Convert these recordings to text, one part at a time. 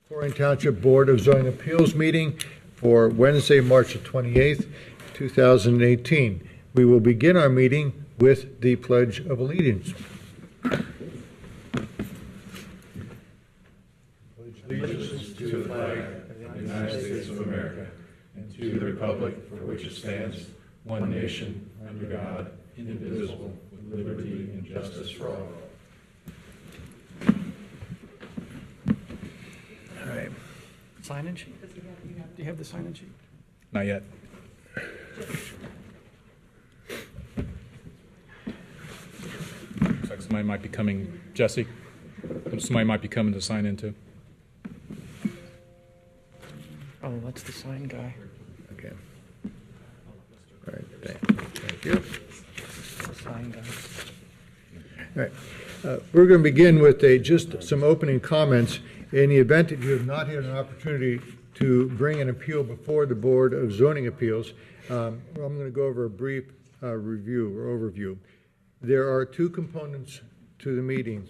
Colerain Township Board of Zoning Appeals meeting for Wednesday, March the 28th, 2018. We will begin our meeting with the Pledge of Allegiance. Allegiance to the flag of the United States of America and to the republic for which it stands, one nation, under God, indivisible, with liberty and justice for all. All right. Sign-in sheet? Do you have the sign-in sheet? Not yet. Looks like somebody might be coming. Jesse, somebody might be coming to sign in too. Oh, that's the sign guy. Okay. All right. Thank you. The sign guy. All right. We're going to begin with just some opening comments. In the event that you have not had an opportunity to bring an appeal before the Board of Zoning Appeals, I'm going to go over a brief review or overview. There are two components to the meeting.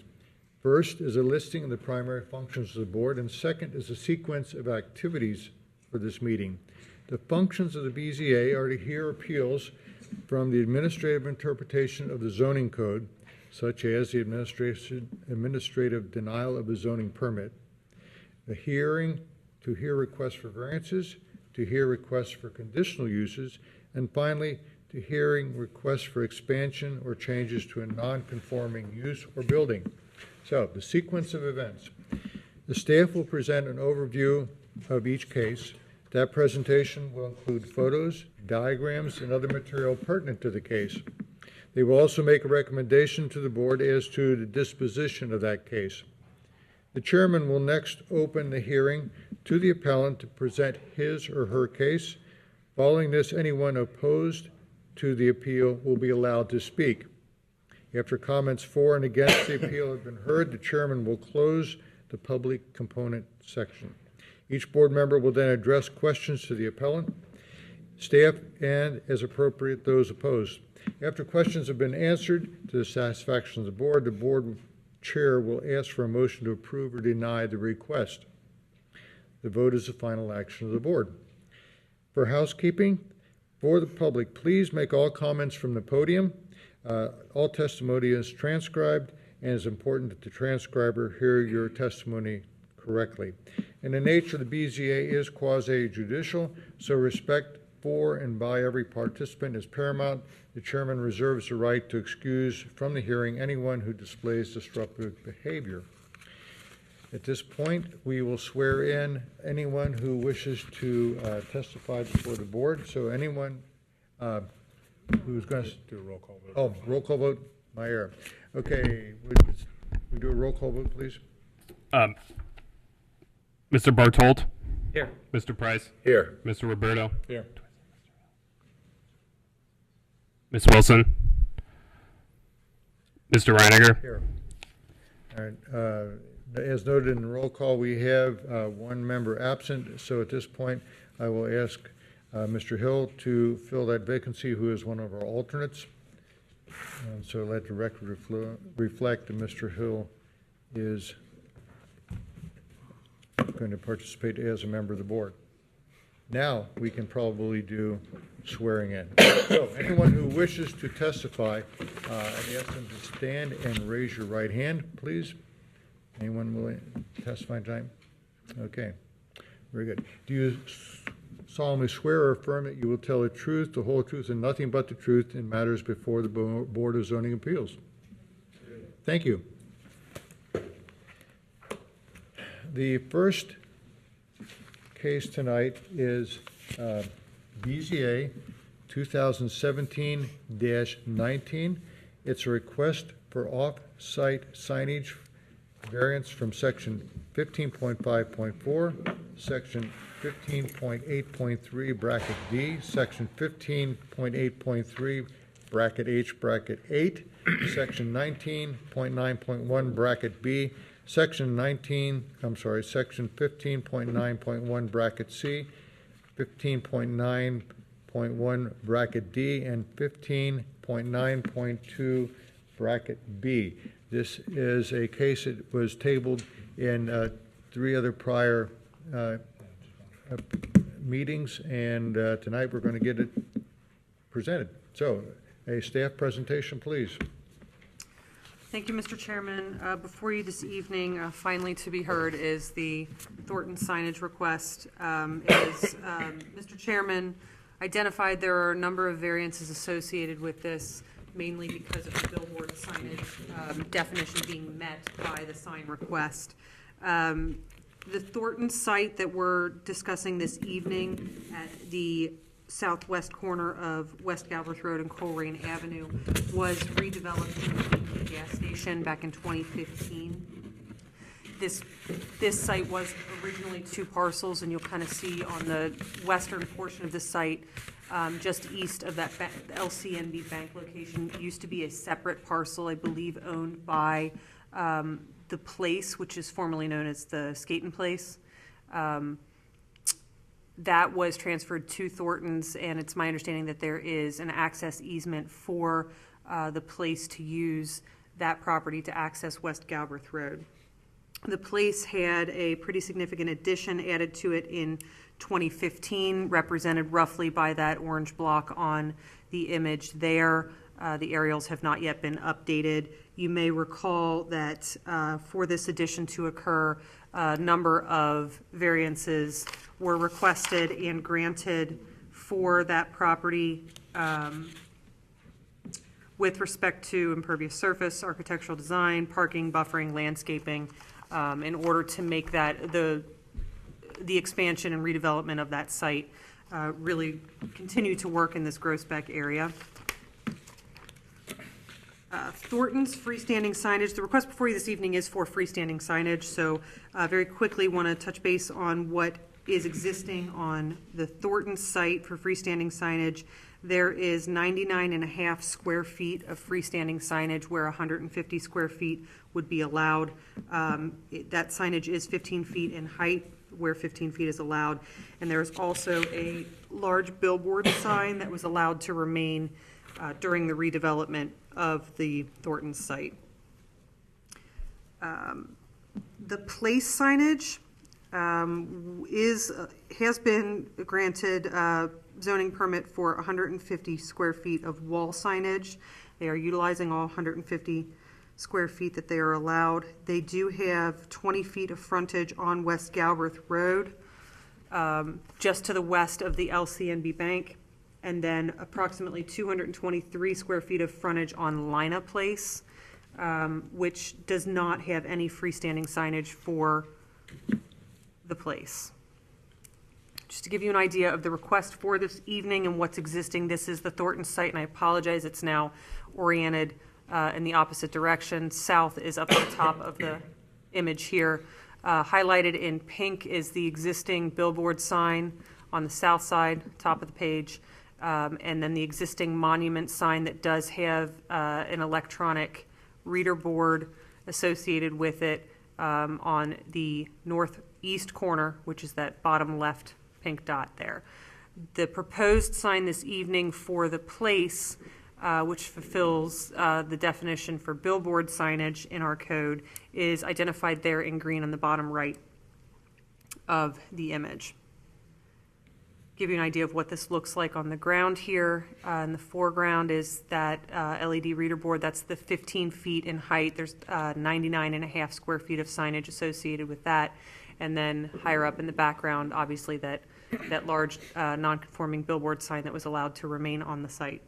First is a listing of the primary functions of the board, and second is a sequence of activities for this meeting. The functions of the BZA are to hear appeals from the administrative interpretation of the zoning code, such as the administrative denial of a zoning permit, the hearing to hear requests for variances, to hear requests for conditional uses, and finally, to hearing requests for expansion or changes to a non-conforming use or building. So, the sequence of events. The staff will present an overview of each case. That presentation will include photos, diagrams, and other material pertinent to the case. They will also make a recommendation to the board as to the disposition of that case. The chairman will next open the hearing to the appellant to present his or her case. Following this, anyone opposed to the appeal will be allowed to speak. After comments for and against the appeal have been heard, the chairman will close the public component section. Each board member will then address questions to the appellant, staff, and, as appropriate, those opposed. After questions have been answered to the satisfaction of the board chair will ask for a motion to approve or deny the request. The vote is the final action of the board. For housekeeping, for the public, please make all comments from the podium. All testimony is transcribed, and it's important that the transcriber hear your testimony correctly. And the nature of the BZA is quasi-judicial, so respect for and by every participant is paramount. The chairman reserves the right to excuse from the hearing anyone who displays disruptive behavior. At this point, we will swear in anyone who wishes to testify before the board. So anyone who's going to do a roll call vote. Oh, roll call vote, my error. Okay, would we do a roll call vote, please? Mr. Bartolt? Here. Mr. Price? Here. Mr. Roberto? Here. Ms. Wilson? Mr. Reiniger? Here. All right. As noted in the roll call, we have one member absent. So at this point, I will ask Mr. Hill to fill that vacancy, who is one of our alternates. And so let the record reflect that Mr. Hill is going to participate as a member of the board. Now we can probably do swearing in. So anyone who wishes to testify, I ask them to stand and raise your right hand, please. Anyone willing to testify tonight? Okay, very good. Do you solemnly swear or affirm that you will tell the truth, the whole truth, and nothing but the truth in matters before the Board of Zoning Appeals? Thank you. The first case tonight is BZA 2017-19. It's a request for off-site signage variance from section 15.5.4, section 15.8.3 bracket D, section 15.8.3 bracket H bracket 8, section 19.9.1 bracket B, section 15.9.1 bracket C, 15.9.1 bracket D, and 15.9.2 bracket B. This is a case that was tabled in 3 other prior meetings, and tonight we're going to get it presented. So, a staff presentation, please. Thank you, Mr. Chairman. Before you this evening, finally to be heard, is the Thornton signage request. Mr. Chairman identified there are a number of variances associated with this, mainly because of the billboard signage definition being met by the sign request. The Thornton site that we're discussing this evening at the southwest corner of West Galbraith Road and Colerain Avenue was redeveloped into a gas station back in 2015. This site was originally 2 parcels, and you'll kind of see on the western portion of the site, just east of that LCNB bank location, it used to be a separate parcel, I believe owned by the Place, which is formerly known as the Skaten Place. That was transferred to Thornton's, and it's my understanding that there is an access easement for the Place to use that property to access West Galbraith Road. The Place had a pretty significant addition added to it in 2015, represented roughly by that orange block on the image there. The aerials have not yet been updated. You may recall that for this addition to occur, a number of variances were requested and granted for that property with respect to impervious surface, architectural design, parking, buffering, landscaping, in order to make that the expansion and redevelopment of that site really continue to work in this Groesbeck area. Thornton's freestanding signage, the request before you this evening is for freestanding signage, so very quickly want to touch base on what is existing on the Thornton site for freestanding signage. There is 99.5 square feet of freestanding signage where 150 square feet would be allowed. That signage is 15 feet in height where 15 feet is allowed, and there's also a large billboard sign that was allowed to remain during the redevelopment of the Thornton site. The Place signage has been granted zoning permit for 150 square feet of wall signage. They are utilizing all 150 square feet that they are allowed. They do have 20 feet of frontage on West Galbraith Road, just to the west of the LCNB Bank, and then approximately 223 square feet of frontage on Lina Place, which does not have any freestanding signage for the Place. Just to give you an idea of the request for this evening and what's existing, this is the Thornton site, and I apologize, it's now oriented in the opposite direction. South is up at the top of the image here. Highlighted in pink is the existing billboard sign on the south side, top of the page. And then the existing monument sign that does have an electronic reader board associated with it on the northeast corner, which is that bottom left pink dot there. The proposed sign this evening for the Place, which fulfills the definition for billboard signage in our code, is identified there in green on the bottom right of the image. Give you an idea of what this looks like on the ground here. In the foreground is that LED reader board. That's the 15 feet in height. There's 99.5 square feet of signage associated with that. And then higher up in the background, obviously that large non-conforming billboard sign that was allowed to remain on the site.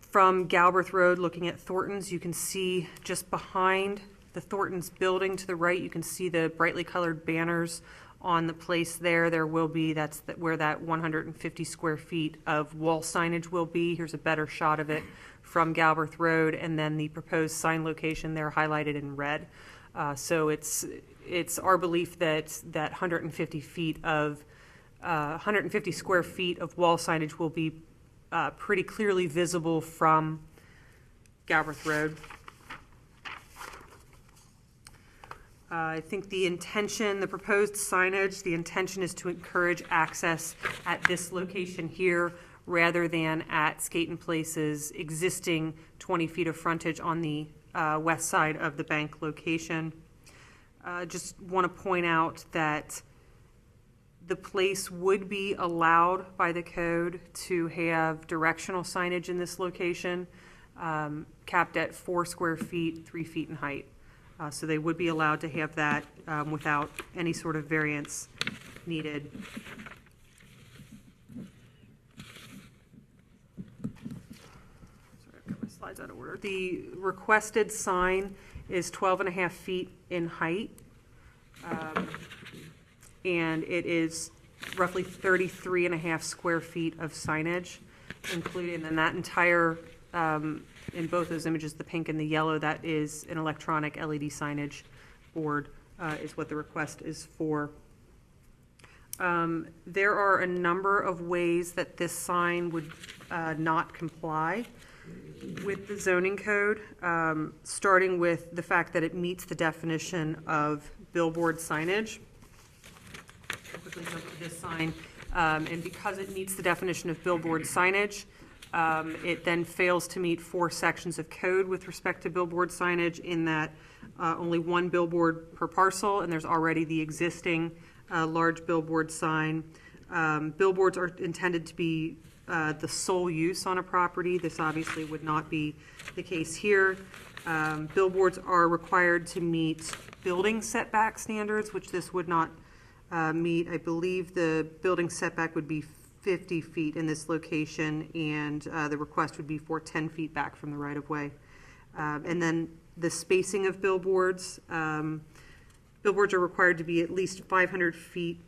From Galbraith Road, looking at Thornton's, you can see just behind the Thornton's building to the right, you can see the brightly colored banners on the Place there. There will be, that's where that 150 square feet of wall signage will be. Here's a better shot of it from Galbraith Road, and then the proposed sign location there highlighted in red. So it's our belief that 150 feet of 150 square feet of wall signage will be pretty clearly visible from Galbraith Road. I think the proposed signage, the intention is to encourage access at this location here rather than at Skaten Place's existing 20 feet of frontage on the west side of the bank location. Just want to point out that the place would be allowed by the code to have directional signage in this location, capped at 4 square feet, 3 feet in height. So they would be allowed to have that without any sort of variance needed. Sorry, I've got my slides out of order. The requested sign is 12.5 feet in height. And it is roughly 33.5 square feet of signage, including, and that entire, in both those images, the pink and the yellow, that is an electronic LED signage board, is what the request is for. There are a number of ways that this sign would not comply with the zoning code, starting with the fact that it meets the definition of billboard signage. I'll quickly jump to this sign, and because it meets the definition of billboard signage, it then fails to meet 4 sections of code with respect to billboard signage, in that only 1 billboard per parcel, and there's already the existing large billboard sign. Billboards are intended to be the sole use on a property. This obviously would not be the case here. Billboards are required to meet building setback standards, which this would not meet. I believe the building setback would be 50 feet in this location, and the request would be for 10 feet back from the right-of-way. And then the spacing of billboards. Billboards are required to be at least 500 feet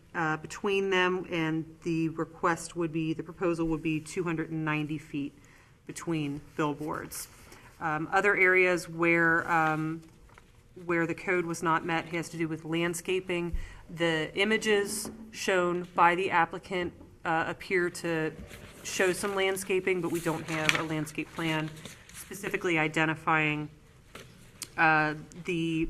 between them, and the request would be, the proposal would be 290 feet between billboards. Other areas where the code was not met has to do with landscaping. The images shown by the applicant appear to show some landscaping, but we don't have a landscape plan specifically identifying the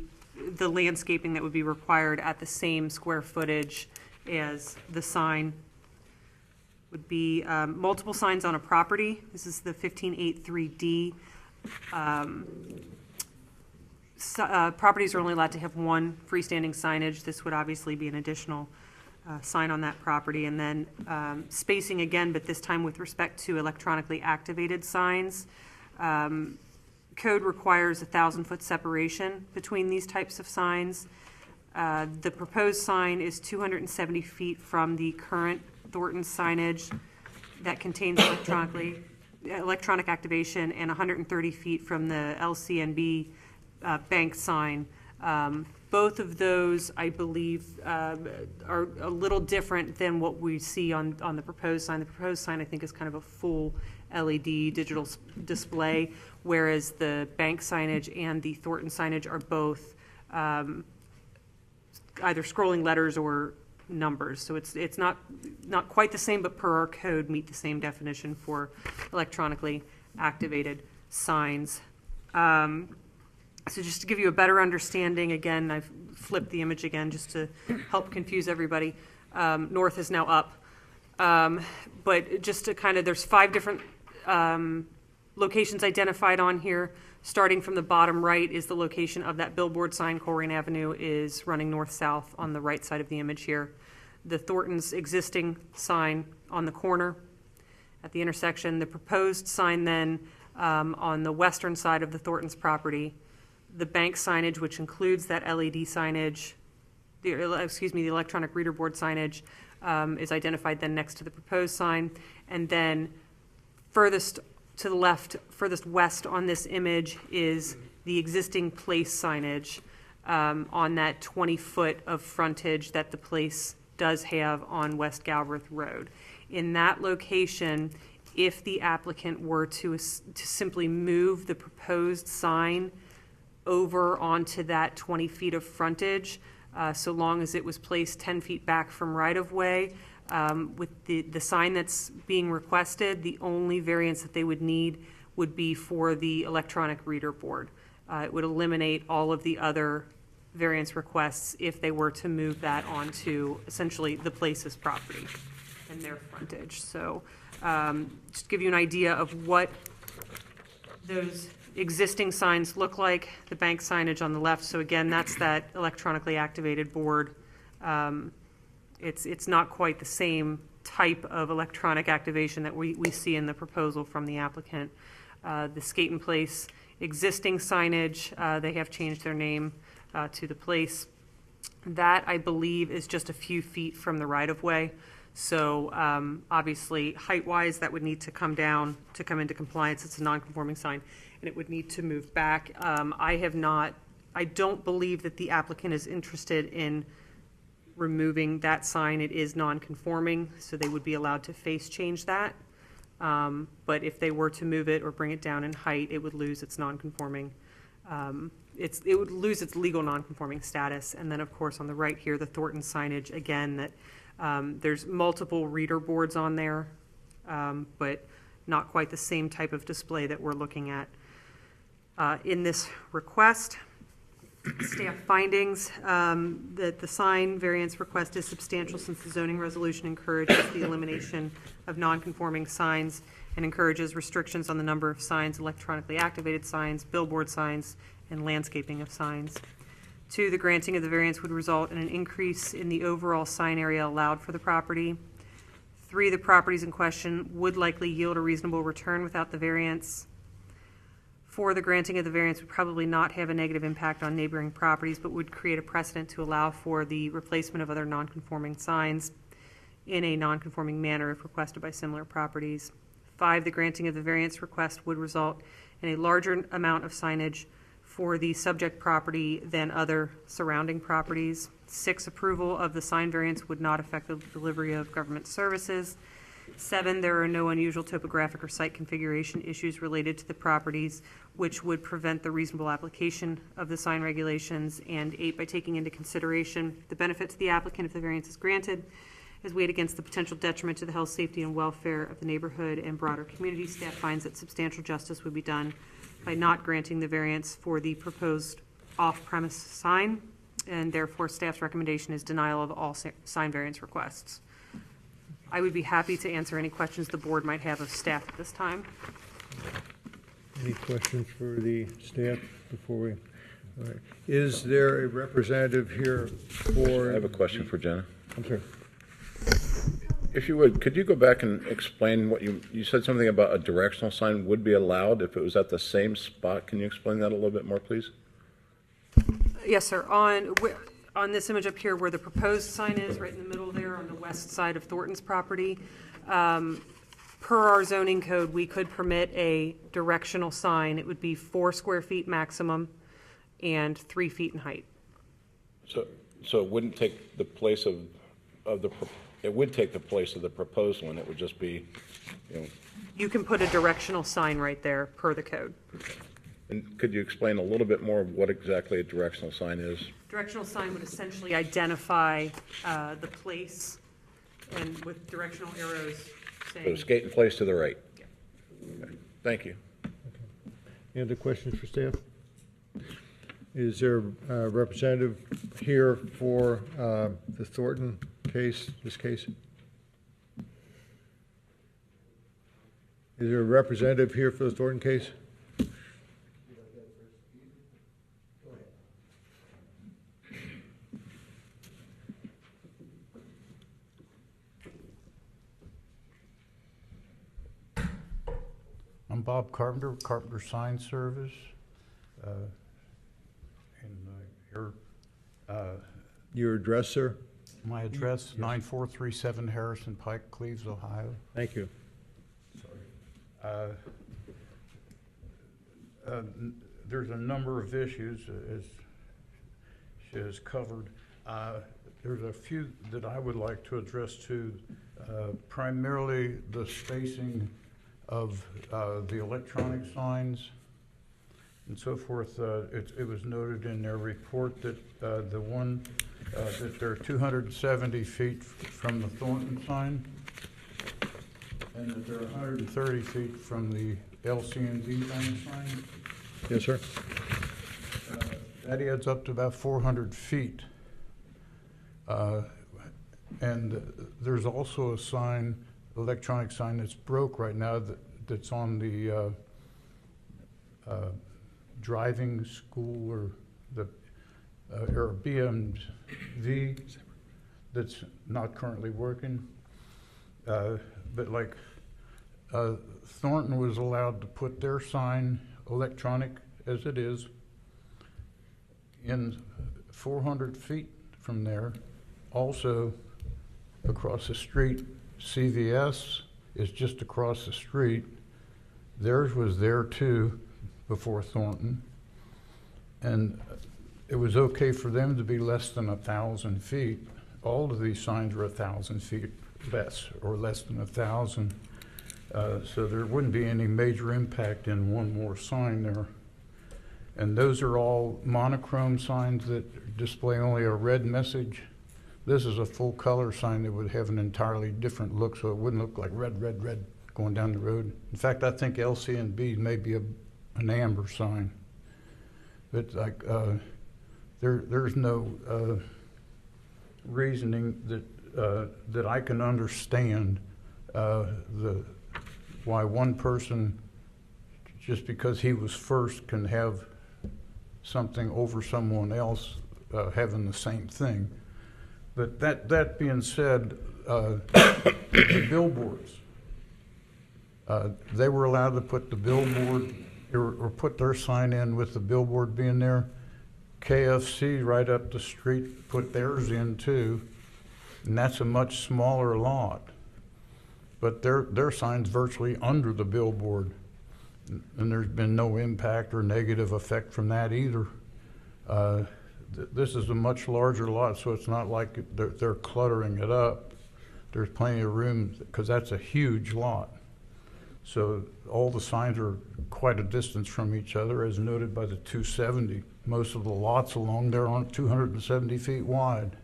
landscaping that would be required at the same square footage as the sign. Would be multiple signs on a property. This is the 1583D. Properties are only allowed to have 1 freestanding signage. This would obviously be an additional sign on that property. And then spacing again, but this time with respect to electronically activated signs. Code requires 1,000-foot separation between these types of signs. The proposed sign is 270 feet from the current Thornton signage that contains electronic activation, and 130 feet from the LCNB bank sign. Both of those, I believe, are a little different than what we see on the proposed sign. The proposed sign, I think, is kind of a full LED digital display, whereas the bank signage and the Thornton signage are both either scrolling letters or numbers. So it's not quite the same, but per our code meet the same definition for electronically activated signs. So just to give you a better understanding, again, I've flipped the image again just to help confuse everybody. North is now up. But just to kind of, there's 5 different locations identified on here. Starting from the bottom right is the location of that billboard sign. Colerain Avenue is running north-south on the right side of the image here. The Thornton's existing sign on the corner at the intersection. The proposed sign then on the western side of the Thornton's property. The bank signage, which includes that LED signage, the electronic reader board signage, is identified then next to the proposed sign. And then furthest to the left, furthest west on this image is the existing place signage on that 20-foot of frontage that the place does have on West Galbraith Road. In that location, if the applicant were to simply move the proposed sign over onto that 20 feet of frontage, so long as it was placed 10 feet back from right-of-way, with the sign that's being requested, the only variance that they would need would be for the electronic reader board. It would eliminate all of the other variance requests if they were to move that onto essentially the place's property and their frontage. So just to give you an idea of what those existing signs look like, the bank signage on the left. So again, that's that electronically activated board. It's not quite the same type of electronic activation that we see in the proposal from the applicant. The Skate in Place existing signage, they have changed their name to the Place. That, I believe, is just a few feet from the right-of-way. So obviously, height-wise, that would need to come down to come into compliance. It's a non-conforming sign, and it would need to move back. I don't believe that the applicant is interested in removing that sign. It is non-conforming, so they would be allowed to face change that. But if they were to move it or bring it down in height, it would lose its non-conforming. It would lose its legal non-conforming status. And then, of course, on the right here, the Thornton signage, again, that there's multiple reader boards on there, but not quite the same type of display that we're looking at in this request. Staff findings, that the sign variance request is substantial since the zoning resolution encourages the elimination of non-conforming signs and encourages restrictions on the number of signs, electronically activated signs, billboard signs, and landscaping of signs. 2, the granting of the variance would result in an increase in the overall sign area allowed for the property. 3, the properties in question would likely yield a reasonable return without the variance. 4, the granting of the variance would probably not have a negative impact on neighboring properties, but would create a precedent to allow for the replacement of other non-conforming signs in a non-conforming manner if requested by similar properties. 5, the granting of the variance request would result in a larger amount of signage for the subject property than other surrounding properties. 6, approval of the sign variance would not affect the delivery of government services. 7, there are no unusual topographic or site configuration issues related to the properties which would prevent the reasonable application of the sign regulations. And 8, by taking into consideration the benefit to the applicant if the variance is granted, is weighed against the potential detriment to the health, safety, and welfare of the neighborhood and broader community. Staff finds that substantial justice would be done by not granting the variance for the proposed off-premise sign, and therefore staff's recommendation is denial of all sign variance requests. I would be happy to answer any questions the board might have of staff at this time. Any questions for the staff before we? All right. Is there a representative here for? I have a question for Jenna. I'm sorry. If you would, could you go back and explain what you said something about a directional sign would be allowed if it was at the same spot? Can you explain that a little bit more, please? Yes, sir. On this image up here where the proposed sign is, right in the middle there on the west side of Thornton's property, per our zoning code, we could permit a directional sign. It would be 4 square feet maximum and 3 feet in height. So it wouldn't take the place of the it would take the place of the proposed one. It would just be, You can put a directional sign right there per the code. And could you explain a little bit more of what exactly a directional sign is? Directional sign would essentially identify the place, and with directional arrows saying. So Skate in Place to the right. Yeah. Okay. Thank you. Any other questions for staff? Is there a representative here for the Thornton case, this case? Is there a representative here for the Thornton case? I'm Bob Carpenter, Carpenter Sign Service. Your address, sir? My address, 9437 Harrison Pike, Cleves, Ohio. Thank you. There's a number of issues, as she has covered. There's a few that I would like to address too. Primarily the spacing of the electronic signs and so forth. It was noted in their report that that they're 270 feet from the Thornton sign and that they're 130 feet from the LCND bank sign. Yes, sir. That adds up to about 400 feet. And there's also a sign, electronic sign that's broke right now that's on the driving school or the or BMV that's not currently working. But like Thornton was allowed to put their sign, electronic as it is, in 400 feet from there. Also, across the street, CVS is just across the street. Theirs was there too before Thornton. And it was okay for them to be less than 1,000 feet. All of these signs were 1,000 feet less or less than 1,000. So there wouldn't be any major impact in one more sign there. And those are all monochrome signs that display only a red message. This is a full color sign that would have an entirely different look, so it wouldn't look like red, red, red going down the road. In fact, I think LC&B may be an amber sign. But like, there's no reasoning that I can understand why one person, just because he was first, can have something over someone else having the same thing. But that being said, the billboards, they were allowed to put the billboard or put their sign in with the billboard being there. KFC right up the street put theirs in too, and that's a much smaller lot. But their sign's virtually under the billboard, and there's been no impact or negative effect from that either. This is a much larger lot, so it's not like they're cluttering it up. There's plenty of room, because that's a huge lot. So all the signs are quite a distance from each other, as noted by the 270. Most of the lots along there aren't 270 feet wide.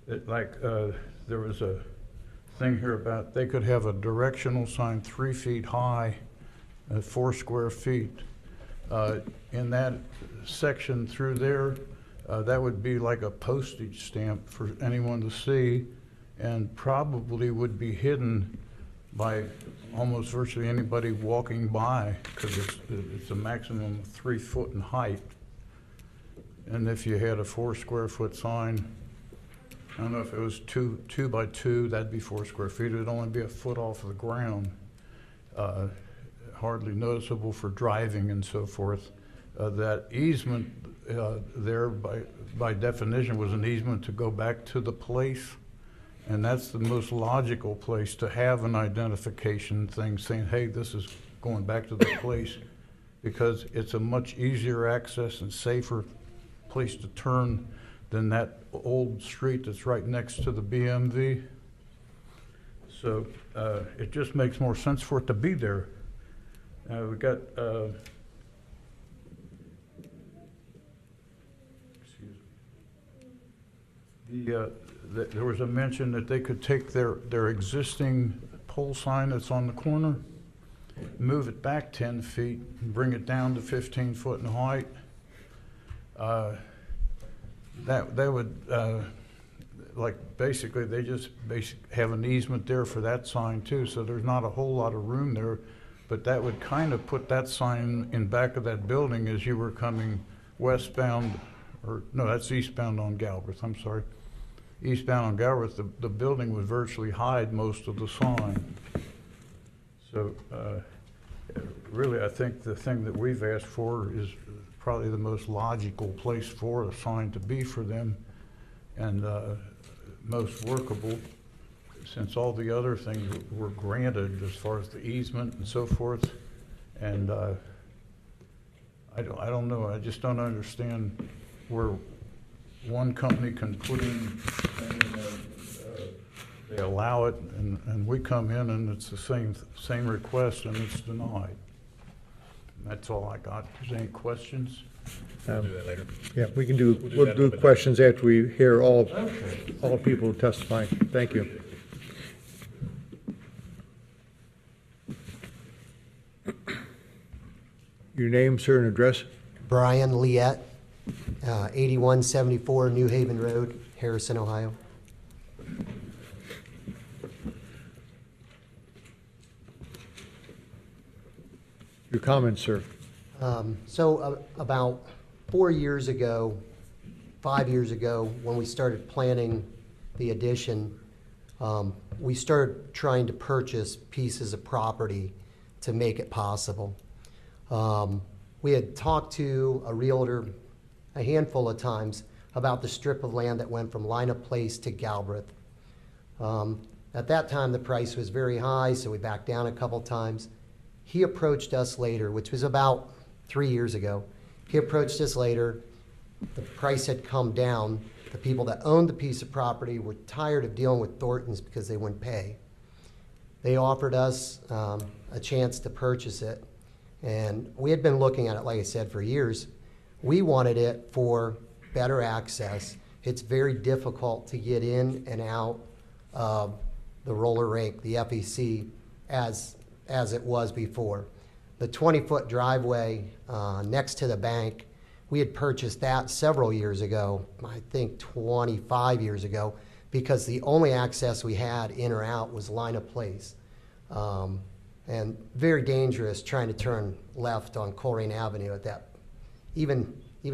There was a thing here about they could have a directional sign 3 feet high, 4 square feet. In that section through there, that would be like a postage stamp for anyone to see, and probably would be hidden by almost virtually anybody walking by, because it's a maximum of 3 foot in height. And if you had a 4 square foot sign, I don't know if it was two by 2, that'd be 4 square feet. It'd only be a foot off of the ground. Hardly noticeable for driving and so forth. That easement there by definition was an easement to go back to the place, and that's the most logical place to have an identification thing saying, hey, this is going back to the place, because it's a much easier access and safer place to turn than that old street that's right next to the BMV. So it just makes more sense for it to be there. We got there was a mention that they could take their existing pole sign that's on the corner, move it back 10 feet, and bring it down to 15 foot in height. That would basically they just have an easement there for that sign too, so there's not a whole lot of room there, but that would kind of put that sign in back of that building as you were coming westbound, or no, that's eastbound on Galbraith, I'm sorry. Eastbound on Galbraith, the building would virtually hide most of the sign. So really, I think the thing that we've asked for is probably the most logical place for a sign to be for them, and most workable, since all the other things were granted as far as the easement and so forth. And I don't know, I just don't understand where one company can put in things, they allow it, and we come in and it's the same request and it's denied. That's all I got. Is there any questions? We'll do that later. Yeah, we can do, We'll do we'll that do a bit. questions after we hear all people testifying. Thank you. Your name, sir, and address? Brian Liette, 8174 New Haven Road, Harrison, Ohio. Your comments, sir? About 4 years ago, 5 years ago, when we started planning the addition, we started trying to purchase pieces of property to make it possible. We had talked to a realtor a handful of times about the strip of land that went from Lina Place to Galbraith. At that time, the price was very high, so we backed down a couple times. He approached us later, which was about 3 years ago. He approached us later. The price had come down. The people that owned the piece of property were tired of dealing with Thornton's because they wouldn't pay. They offered us a chance to purchase it, and we had been looking at it, like I said, for years. We wanted it for better access. It's very difficult to get in and out of the roller rink, the FEC, as it was before. The 20-foot driveway next to the bank, we had purchased that several years ago, I think 25 years ago, because the only access we had in or out was Lina Place. And very dangerous trying to turn left on Colerain Avenue at that. Even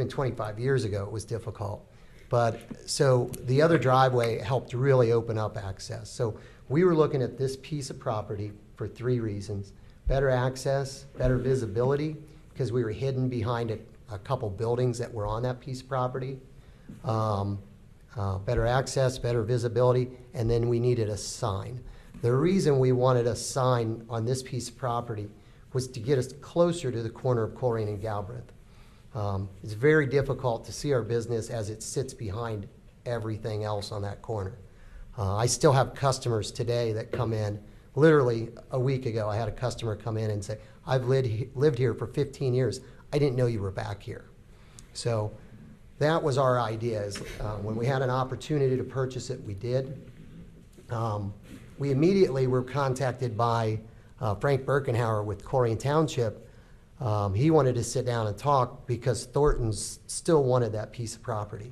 25 years ago, it was difficult. But so the other driveway helped really open up access. So we were looking at this piece of property for 3 reasons. Better access, better visibility, because we were hidden behind a couple buildings that were on that piece of property. Better access, better visibility, and then we needed a sign. The reason we wanted a sign on this piece of property was to get us closer to the corner of Colerain and Galbraith. It's very difficult to see our business as it sits behind everything else on that corner. I still have customers today that come in. Literally a week ago, I had a customer come in and say, I've lived here for 15 years. I didn't know you were back here. So that was our idea. Is, when we had an opportunity to purchase it, we did. We immediately were contacted by Frank Birkenhauer with Colerain Township. He wanted to sit down and talk because Thornton's still wanted that piece of property.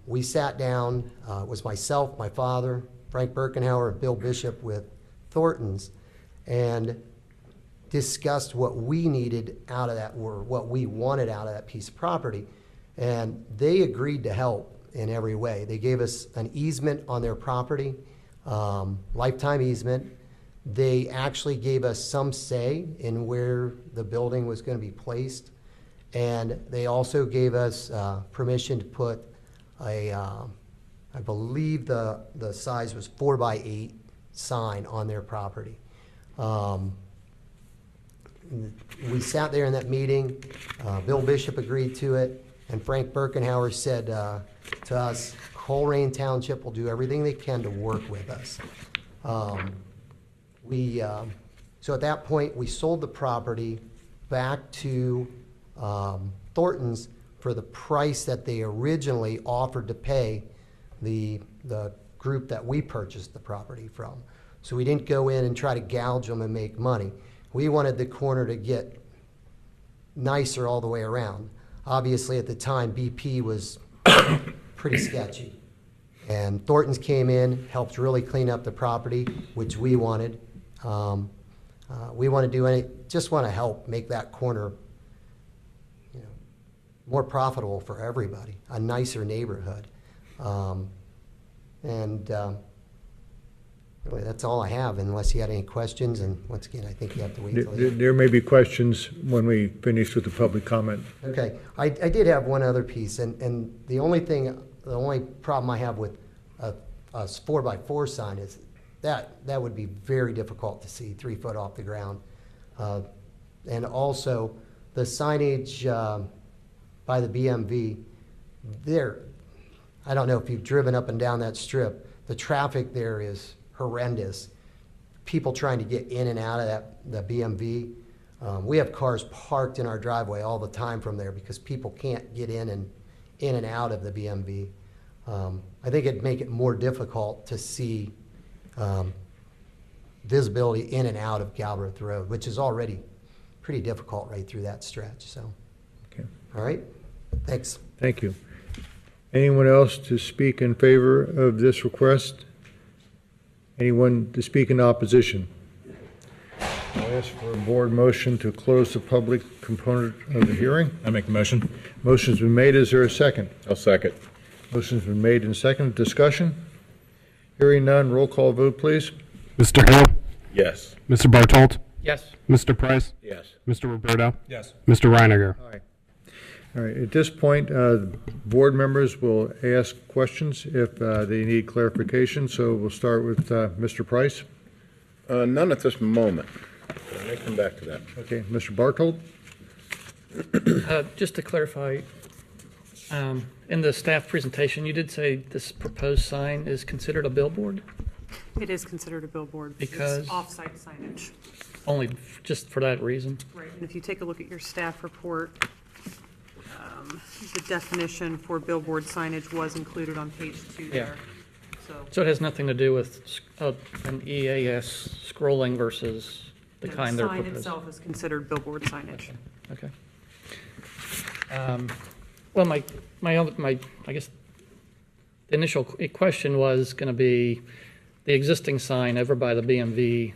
We sat down, it was myself, my father, Frank Birkenhauer, and Bill Bishop with Thornton's, and discussed what we needed out of that, or what we wanted out of that piece of property. And they agreed to help in every way. They gave us an easement on their property, lifetime easement. They actually gave us some say in where the building was going to be placed. And they also gave us permission to put a, I believe the size was 4x8 sign on their property. We sat there in that meeting. Bill Bishop agreed to it, and Frank Birkenhauer said to us, Colerain Township will do everything they can to work with us. So at that point, we sold the property back to Thornton's for the price that they originally offered to pay the group that we purchased the property from. So we didn't go in and try to gouge them and make money. We wanted the corner to get nicer all the way around. Obviously, at the time, BP was pretty sketchy. And Thornton's came in, helped really clean up the property, which we wanted. We want to just want to help make that corner, more profitable for everybody, a nicer neighborhood. Really, that's all I have, unless you had any questions. And once again, I think you have to wait till There may be questions when we finish with the public comment. Okay, I did have one other piece, and the only problem I have with a 4x4 sign is that would be very difficult to see 3 foot off the ground. And also, the signage by the BMV, I don't know if you've driven up and down that strip, the traffic there is horrendous. People trying to get in and out of the BMV. We have cars parked in our driveway all the time from there because people can't get in and out of the BMV. I think it'd make it more difficult to see visibility in and out of Galbraith Road, which is already pretty difficult right through that stretch. So, Okay. All right, thanks. Thank you. Anyone else to speak in favor of this request? Anyone to speak in opposition? All ask for a board motion to close the public component of the hearing. I make the motion. Motion's been made. Is there a second? I'll second. Motion's been made and seconded. Discussion? Hearing none. Roll call vote, please. Mr. Hill, Yes. Mr. Bartolt, Yes. Mr. Price, Yes. Mr. Roberto, Yes. Mr. Reiniger. Aye. All right, at this point, board members will ask questions if they need clarification. So we'll start with Mr. Price. None at this moment. I may come back to that. Okay, Mr. Bartold? Just to clarify, in the staff presentation, you did say this proposed sign is considered a billboard? It is considered a billboard. Because- It's off-site signage. Only just for that reason? Right, and if you take a look at your staff report, the definition for billboard signage was included on page 2 Yeah. there. So it has nothing to do with an EAS scrolling versus the The kind they're sign proposing? itself is considered billboard signage. Okay. Well, my, I guess, the initial question was going to be the existing sign over by the BMV.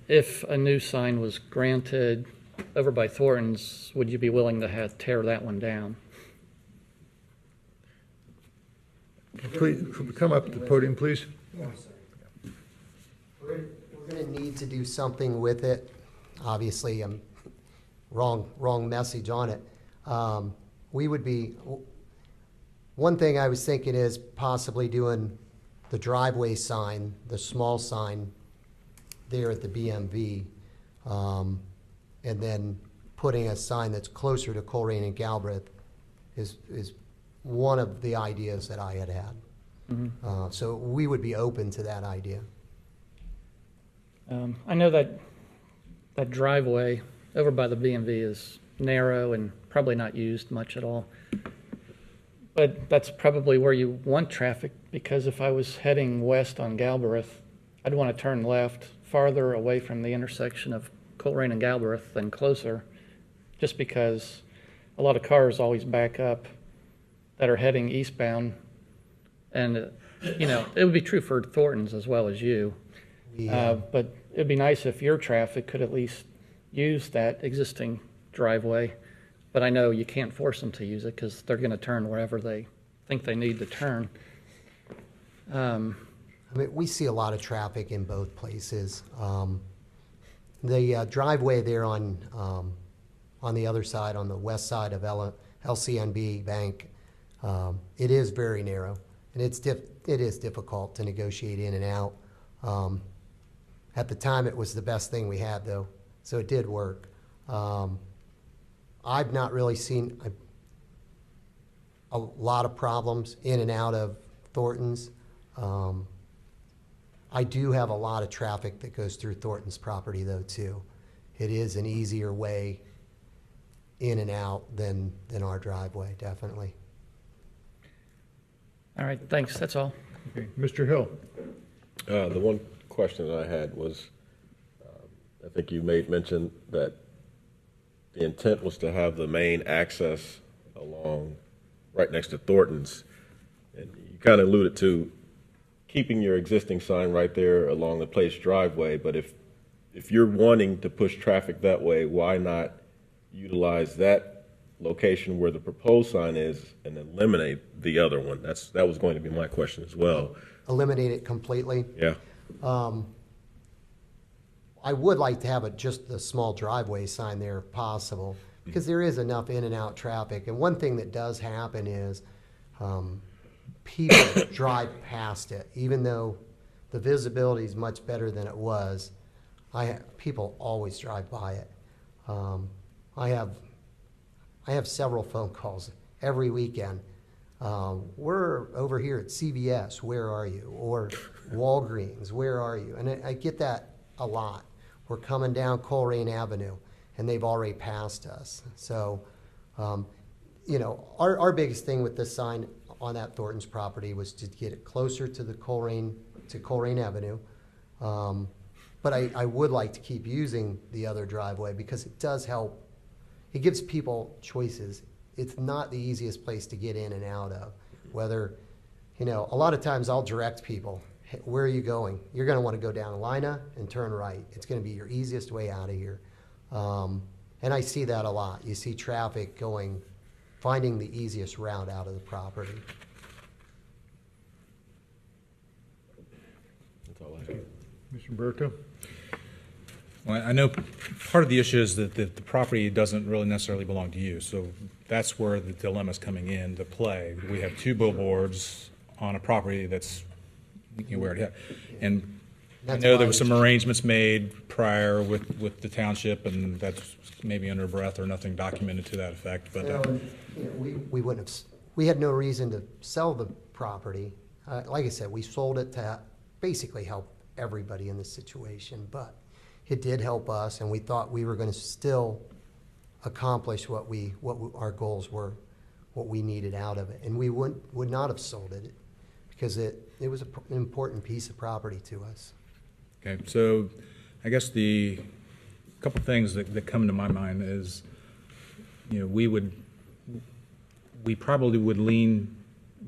If a new sign was granted over by Thornton's, would you be willing to tear that one down? Please, come up to the podium, please. We're gonna need to do something with it. Obviously, wrong message on it. We would be, one thing I was thinking is possibly doing the driveway sign, the small sign there at the BMV, and then putting a sign that's closer to Colerain and Galbraith is one of the ideas that I had had. So we would be open to that idea. I know that driveway over by the BMV is narrow and probably not used much at all. But that's probably where you want traffic, because if I was heading west on Galbraith, I'd want to turn left farther away from the intersection of Colerain and Galbraith than closer, just because a lot of cars always back up that are heading eastbound. And, you know, it would be true for Thornton's as well as you. But it'd be nice if your traffic could at least use that existing driveway. But I know you can't force them to use it because they're going to turn wherever they think they need to turn. I mean, we see a lot of traffic in both places. The driveway there on the other side, on the west side of LCNB Bank, it is very narrow, and it is difficult to negotiate in and out. At the time, it was the best thing we had, though, so it did work. I've not really seen a lot of problems in and out of Thornton's. I do have a lot of traffic that goes through Thornton's property, though, too. It is an easier way in and out than our driveway, definitely. All right, thanks, that's all. Okay, Mr. Hill? The one question that I had was, I think you made mention that the intent was to have the main access along right next to Thornton's. And you kind of alluded to keeping your existing sign right there along the place driveway, but if you're wanting to push traffic that way, why not utilize that location where the proposed sign is and eliminate the other one? That was going to be my question as well. Eliminate it completely. Yeah. I would like to have just a small driveway sign there if possible, because there is enough in and out traffic. And one thing that does happen is people drive past it, even though the visibility is much better than it was. People always drive by it. I have several phone calls every weekend. We're over here at CVS, where are you? Or Walgreens, where are you? And I get that a lot. We're coming down Colerain Avenue, and they've already passed us. So, you know, our biggest thing with this sign on that Thornton's property was to get it closer to the Colerain Avenue. But I would like to keep using the other driveway because it does help. It gives people choices. It's not the easiest place to get in and out of. Whether, you know, a lot of times I'll direct people, "Hey, where are you going? You're going to want to go down Lina and turn right. It's going to be your easiest way out of here." And I see that a lot. You see traffic finding the easiest route out of the property. That's all I have. Mr. Berto? Well, I know part of the issue is that the property doesn't really necessarily belong to you, so that's where the dilemma's coming into play. We have 2 billboards on a property that's, we already have. And I That's know why there was some it's- arrangements made prior with the township, and that's maybe under breath or nothing documented to that effect, but, We wouldn't have, we had no reason to sell the property. Like I said, we sold it to basically help everybody in this situation, but it did help us, and we thought we were going to still accomplish our goals were, what we needed out of it. And we would not have sold it because it was an important piece of property to us. okay, so I guess the couple things that come to my mind is, we probably would lean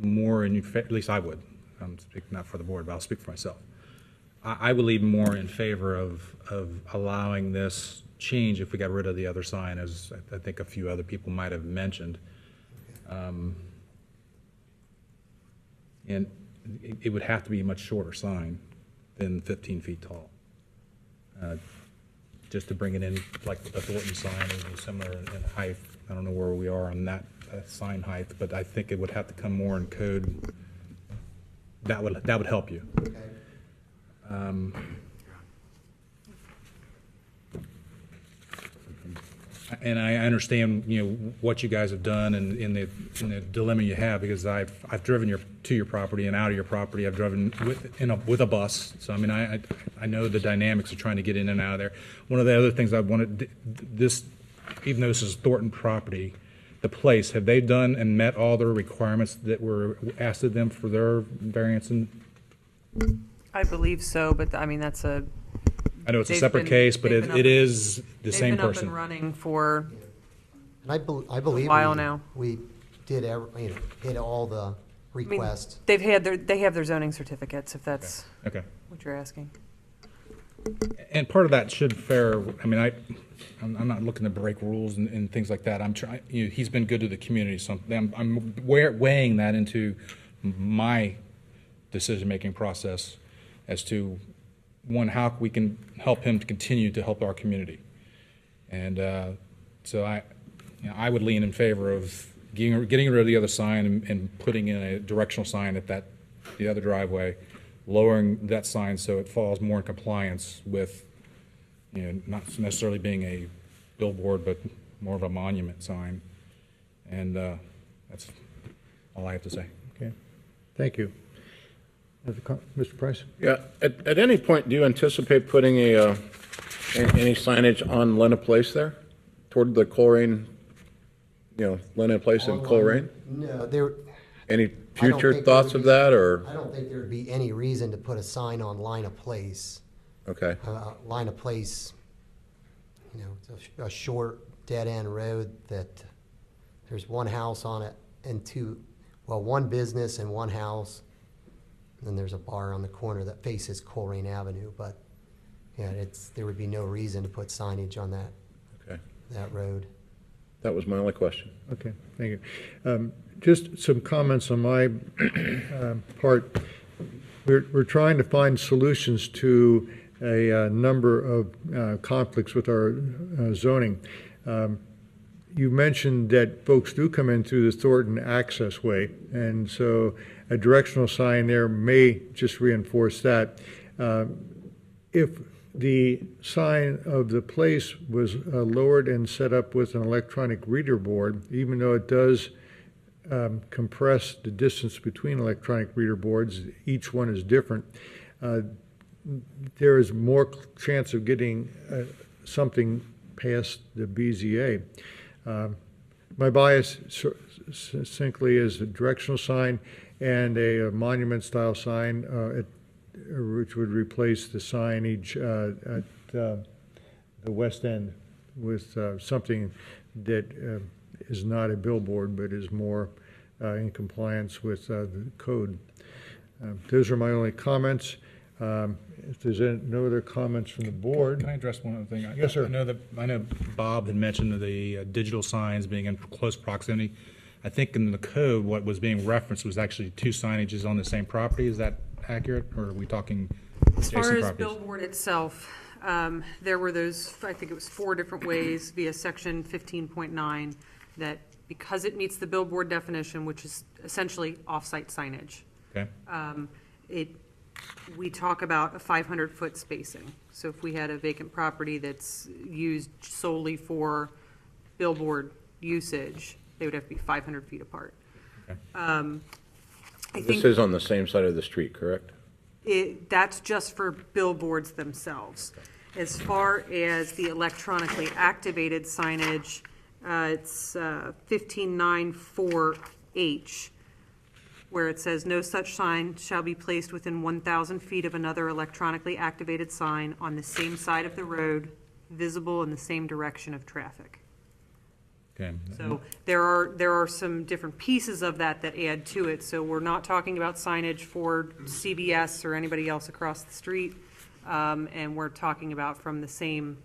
more at least I would, I'm speaking not for the board, but I'll speak for myself. I would lean more in favor of allowing this change if we got rid of the other sign, as I think a few other people might have mentioned. And it would have to be a much shorter sign than 15 feet tall. Just to bring it in, like the Thornton sign, it would be similar in height. I don't know where we are on that sign height, but I think it would have to come more in code. That would help you. Okay. And I understand, what you guys have done and in the dilemma you have, because I've driven to your property and out of your property. I've driven with a bus, so I mean I know the dynamics of trying to get in and out of there. One of the other things I wanted, even though this is Thornton property, the place, have they done and met all their requirements that were asked of them for their variance? And I believe so, but I mean, that's a. I know it's a They've separate been- case, but they've been it up- is the same They've been up person. and running for, And I believe while now. we did hit all the I mean, requests. they have their zoning certificates, if that's Okay. what you're asking. And part of that should I mean, I'm not looking to break rules and things like that. I'm trying, he's been good to the community, so I'm weighing that into my decision-making process as to, one, how we can help him to continue to help our community. And so I would lean in favor of getting rid of the other sign and putting in a directional sign at the other driveway, lowering that sign so it falls more in compliance with, not necessarily being a billboard, but more of a monument sign. And that's all I have to say. Okay, thank you. Mr. Price? Yeah, at any point, do you anticipate putting any signage on Lena Place there, toward the Colerain, Lena Place and Colerain? No, Any I don't future think thoughts there of would be- that, or? I don't think there'd be any reason to put a sign on Lina Place. Okay, Lina Place, it's a short dead-end road that there's one house on it and one business and one house. And then there's a bar on the corner that faces Colerain Avenue, but there would be no reason to put signage on okay. that road. That was my only question. Okay, thank you. Just some comments on my part. We're trying to find solutions to a number of conflicts with our zoning. You mentioned that folks do come in through the Thornton access way, and so a directional sign there may just reinforce that. If the sign of the place was lowered and set up with an electronic reader board, even though it does compress the distance between electronic reader boards, each one is different, there is more chance of getting something past the BZA. My bias succinctly is a directional sign and a monument-style sign, which would replace the signage at the west end with something that is not a billboard but is more in compliance with the code. Those are my only comments. If there's no other comments from the board. Can I address one other thing? Yes, sir. I know Bob had mentioned the digital signs being in close proximity. I think in the code, what was being referenced was actually two signages on the same property. Is that accurate, or are we talking As far adjacent as properties? billboard itself, there were those, I think it was 4 different ways via section 15.9 that because it meets the billboard definition, which is essentially off-site signage, Okay, we talk about a 500-foot spacing. So if we had a vacant property that's used solely for billboard usage, they would have to be 500 feet apart. Okay. I This think is on the same side of the street, correct? that's just for billboards themselves. As far as the electronically activated signage, it's 15.9.4H, where it says, "No such sign shall be placed within 1,000 feet of another electronically activated sign on the same side of the road, visible in the same direction of traffic." okay. So there are some different pieces of that that add to it. So we're not talking about signage for CBS or anybody else across the street, and we're talking about from the same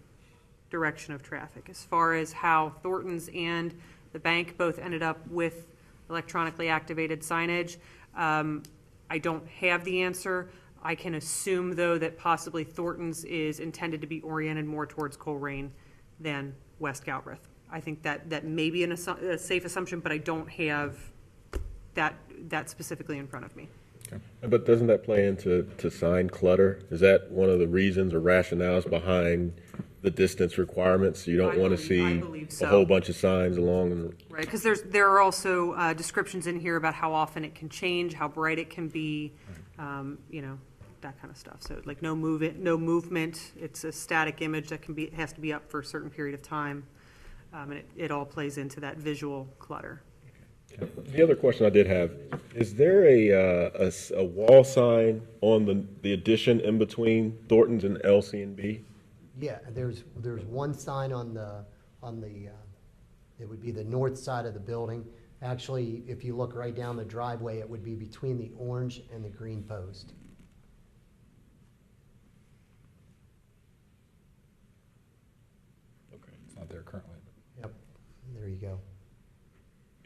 direction of traffic. As far as how Thornton's and the bank both ended up with electronically activated signage, I don't have the answer. I can assume, though, that possibly Thornton's is intended to be oriented more towards Colerain than West Galbraith. I think that may be a safe assumption, but I don't have that specifically in front of me. But doesn't that play into sign clutter? Is that one of the reasons or rationales behind the distance requirements? You don't want to I see believe a so. whole bunch of signs along. Right, because there are also descriptions in here about how often it can change, how bright it can be, that kind of stuff. So like no movement. It's a static image that has to be up for a certain period of time, and it all plays into that visual clutter. The other question I did have, is there a wall sign on the addition in between Thornton's and LC&B? Yeah, there's one sign on the, it would be the north side of the building. Actually, if you look right down the driveway, it would be between the orange and the green post. Okay, it's not there currently. Yep, there you go.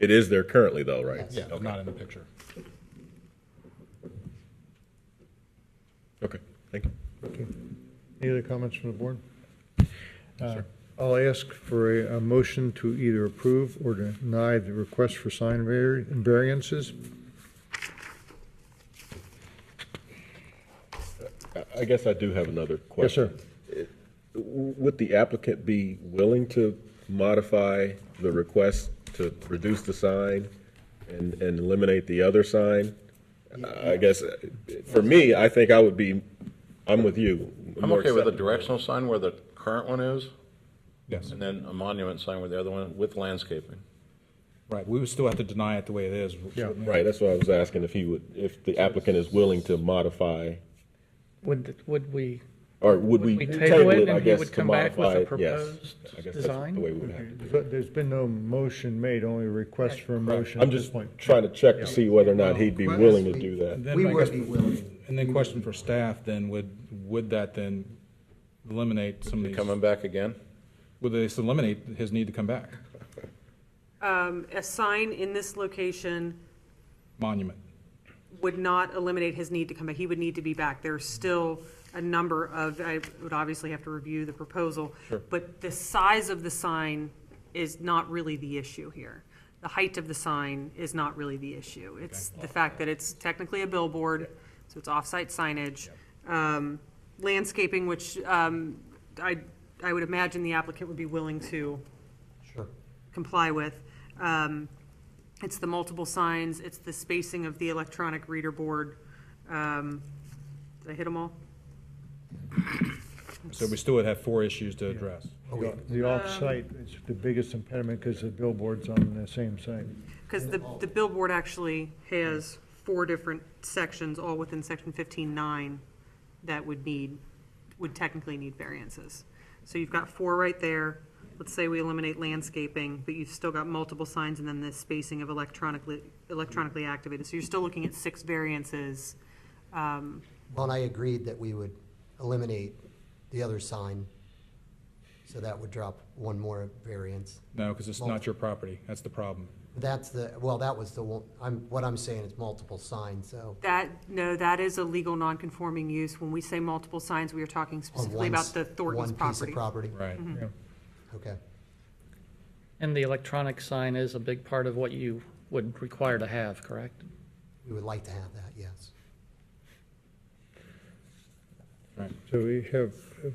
It is there currently though, right? Yes. Yeah, not in the picture. Okay, thank you. Okay. Any other comments from the board? I'll ask for a motion to either approve or deny the request for sign variances. I guess I do have another question. Yes, sir. Would the applicant be willing to modify the request to reduce the sign and eliminate the other sign? I guess, for me, I think I'm with you. I'm More okay with a acceptable. directional sign where the current one is, Yes, and then a monument sign where the other one with landscaping. right. We would still have to deny it the way it is. Yeah. Right, that's what I was asking, if the applicant is willing to modify, Would we, or would we table table it it, I and he guess, would to come back with modify a it? Yes. proposed I guess design? that's the way we would have to do it. But there's been no motion made, only a request for a motion I'm at this just point. trying to check to see whether or not he'd be willing to do that. And then We I would guess- be willing. And then question for staff, then, would that then eliminate some of these? Coming back again? Would this eliminate his need to come back? A sign in this location Monument. would not eliminate his need to come back. He would need to be back. There's still a number of, I would obviously have to review the proposal. Sure. But the size of the sign is not really the issue here. The height of the sign is not really the issue. It's the fact that it's technically a billboard, so it's off-site signage. Landscaping, which I would imagine the applicant would be willing to Sure. comply with. It's the multiple signs, it's the spacing of the electronic reader board. Did I hit them all? So we still would have 4 issues to address. The off-site is the biggest impediment because the billboard's on the same site. Because the billboard actually has 4 different sections, all within section 15.9, that would technically need variances. So you've got 4 right there. Let's say we eliminate landscaping, but you've still got multiple signs and then the spacing of electronically activated. So you're still looking at 6 variances Well, and I agreed that we would eliminate the other sign, so that would drop one more variance. No, because it's not your property. That's the problem. That's the, well, that was the one, what I'm saying is multiple signs, so. No, that is a legal non-conforming use. When we say multiple signs, we are talking on specifically one about s- the Thornton's One piece of property. property. Right. Yeah. Okay. And the electronic sign is a big part of what you would require to have, correct? We would like to have that, yes. So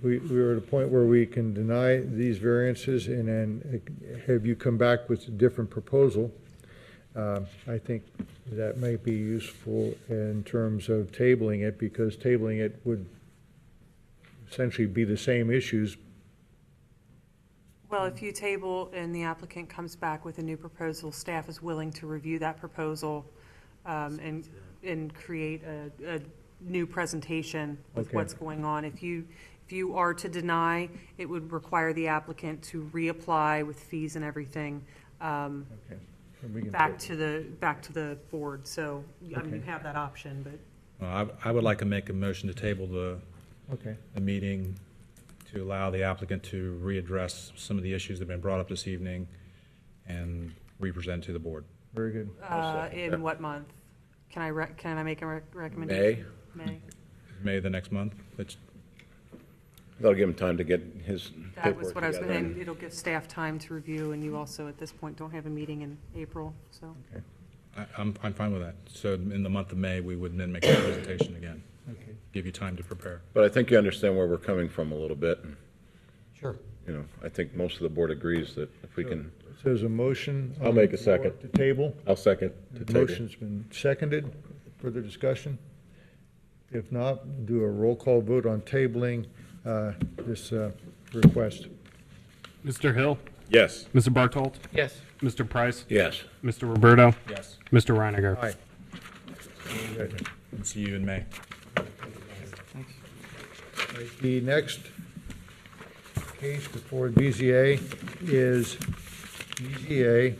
we're at a point where we can deny these variances and then have you come back with a different proposal. I think that might be useful in terms of tabling it, because tabling it would essentially be the same issues. Well, if you table and the applicant comes back with a new proposal, staff is willing to review that proposal and create a new presentation with Okay. what's going on. If you are to deny, it would require the applicant to reapply with fees and everything Okay. And we can- back to the board. So, I mean, you Okay. have that option, but Well, I would like to make a motion to table Okay. the meeting to allow the applicant to readdress some of the issues that have been brought up this evening and re-present to the board. Very good. in what month? Can I make a recommendation? May. May the next month? That'll give him time to get his That paperwork was what I was together. saying. It'll give staff time to review, and you also, at this point, don't have a meeting in April, so. I'm fine with that. So in the month of May, we would then make a presentation again, Okay. give you time to prepare. But I think you understand where we're coming from a little bit. and, Sure. You know, I think most of the board agrees that if we can, So there's a motion. I'll make a second. To table. I'll second to The table. motion's been seconded. Further discussion? If not, do a roll call vote on tabling this request. Mr. Hill, yes. Mr. Bartolt, Yes. Mr. Price, Yes. Mr. Roberto, Yes. Mr. Reiniger. Aye. Very good. And see you in May. The next case before BZA is BZA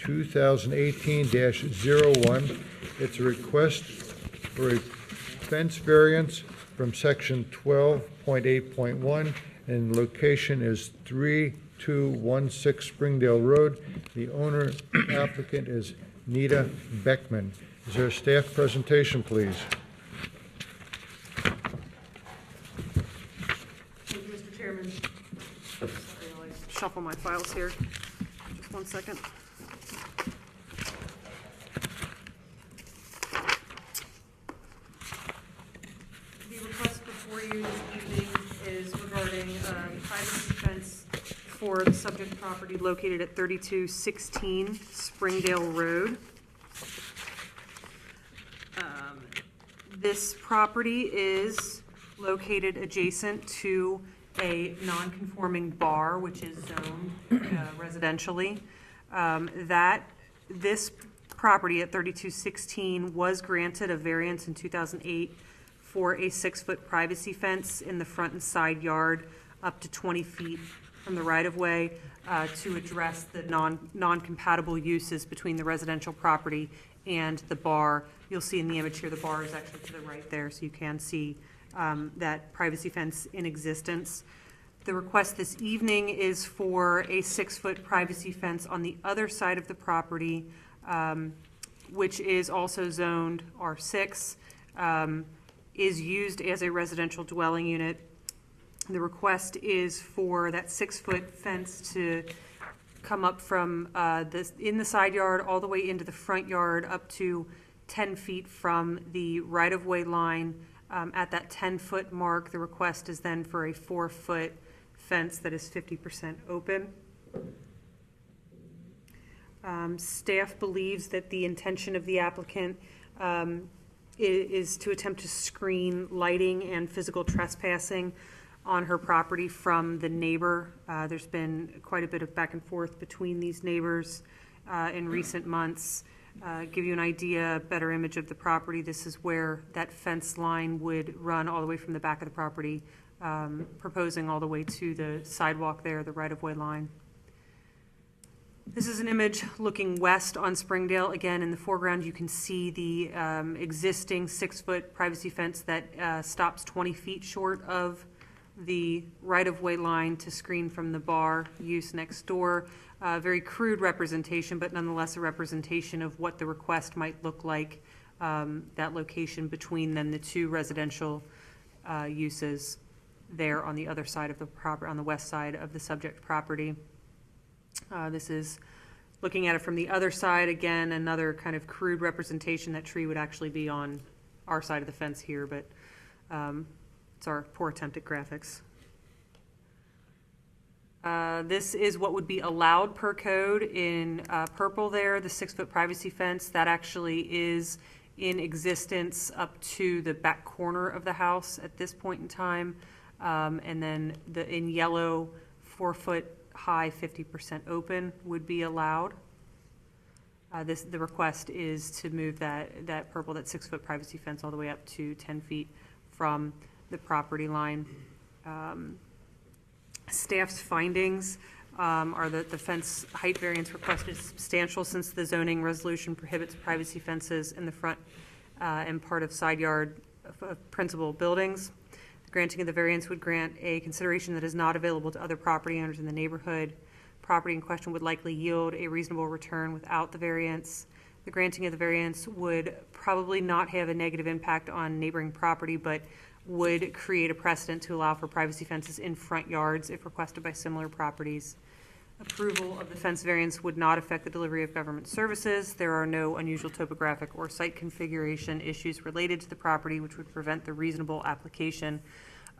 2018-01. It's a request for a fence variance from section 12.8.1, and the location is 3216 Springdale Road. The owner applicant is Nita Beckman. Is there a staff presentation, please? Thank you, Mr. Chairman. Sorry, I'll shuffle my files here. Just one second. The request before you this evening is regarding privacy fence for the subject property located at 3216 Springdale Road. This property is located adjacent to a non-conforming bar, which is zoned residentially. This property at 3216 was granted a variance in 2008 for a 6-foot privacy fence in the front and side yard up to 20 feet from the right-of-way to address the non-compatible uses between the residential property and the bar. You'll see in the image here, the bar is actually to the right there, so you can see that privacy fence in existence. The request this evening is for a 6-foot privacy fence on the other side of the property, which is also zoned R6, is used as a residential dwelling unit. The request is for that 6-foot fence to come up from in the side yard all the way into the front yard up to 10 feet from the right-of-way line. At that 10-foot mark, the request is then for a 4-foot fence that is 50% open. Staff believes that the intention of the applicant is to attempt to screen lighting and physical trespassing on her property from the neighbor. There's been quite a bit of back and forth between these neighbors in recent months. Give you an idea, a better image of the property, this is where that fence line would run all the way from the back of the property, proposing all the way to the sidewalk there, the right-of-way line. This is an image looking west on Springdale. Again, in the foreground, you can see the existing 6-foot privacy fence that stops 20 feet short of the right-of-way line to screen from the bar use next door. Very crude representation, but nonetheless a representation of what the request might look like, that location between then the two residential uses there on the other side of the property, on the west side of the subject property. This is looking at it from the other side. Again, another kind of crude representation. That tree would actually be on our side of the fence here, but it's our poor attempt at graphics. This is what would be allowed per code in purple there, the 6-foot privacy fence. That actually is in existence up to the back corner of the house at this point in time. And then in yellow, 4-foot high, 50% open would be allowed. The request is to move that purple, that 6-foot privacy fence all the way up to 10 feet from the property line. Staff's findings are that the fence height variance requested is substantial since the zoning resolution prohibits privacy fences in the front and part of side yard of principal buildings. The granting of the variance would grant a consideration that is not available to other property owners in the neighborhood. Property in question would likely yield a reasonable return without the variance. The granting of the variance would probably not have a negative impact on neighboring property, but would create a precedent to allow for privacy fences in front yards if requested by similar properties. Approval of the fence variance would not affect the delivery of government services. There are no unusual topographic or site configuration issues related to the property which would prevent the reasonable application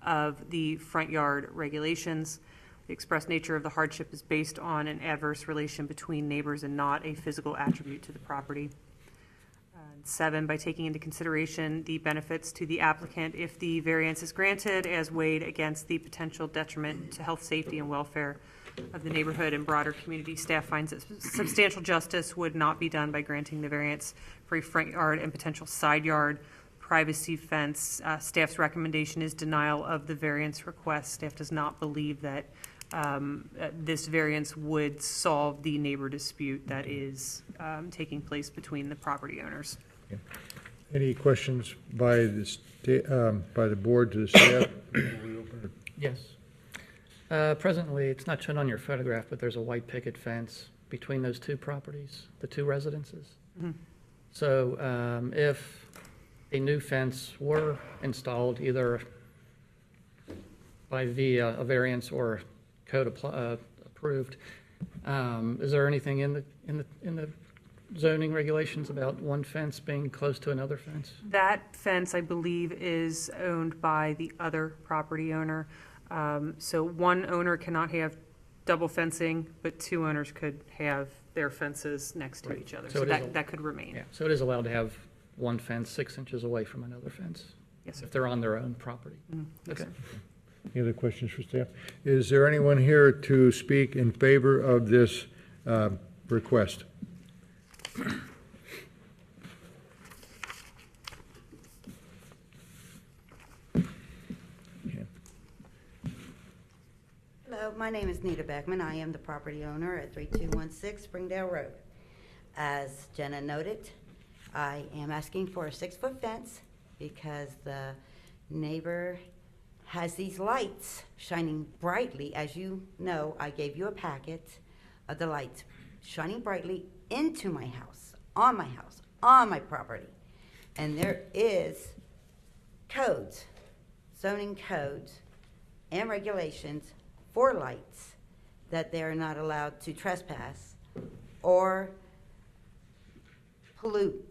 of the front yard regulations. The express nature of the hardship is based on an adverse relation between neighbors and not a physical attribute to the property. 7, by taking into consideration the benefits to the applicant if the variance is granted as weighed against the potential detriment to health, safety, and welfare of the neighborhood and broader community, staff finds that substantial justice would not be done by granting the variance for a front yard and potential side yard privacy fence. Staff's recommendation is denial of the variance request. Staff does not believe that this variance would solve the neighbor dispute that is taking place between the property owners. Any questions by the board to the staff? Yes. Presently, it's not shown on your photograph, but there's a white picket fence between those two properties, the two residences. Mm-hmm. So if a new fence were installed, either via a variance or code approved, is there anything in the zoning regulations about one fence being close to another fence? That fence, I believe, is owned by the other property owner. So one owner cannot have double fencing, but two owners could have their fences next to each other. So that could remain. Yeah, so it is allowed to have one fence 6 inches away from another fence? Yes, sir. If they're on their own property? Mhm. Yes, Okay. sir. Any other questions for staff? Is there anyone here to speak in favor of this request? Hello, my name is Nita Beckman. I am the property owner at 3216 Springdale Road. As Jenna noted, I am asking for a 6-foot fence because the neighbor has these lights shining brightly. As you know, I gave you a packet of the lights shining brightly into my house, on my property. And there is codes, zoning codes and regulations for lights that they are not allowed to trespass or pollute.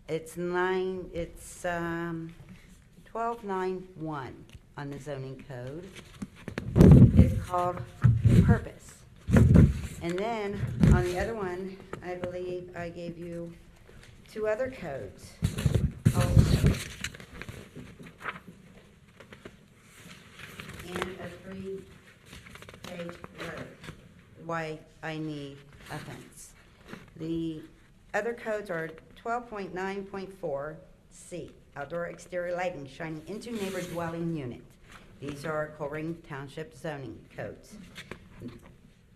It's 1291 on the zoning code. It's called purpose. And then on the other one, I believe I gave you 2 other codes. And a 3-page letter why I need a fence. The other codes are 12.9.4C, outdoor exterior lighting shining into neighbor dwelling unit. These are Colerain Township zoning codes.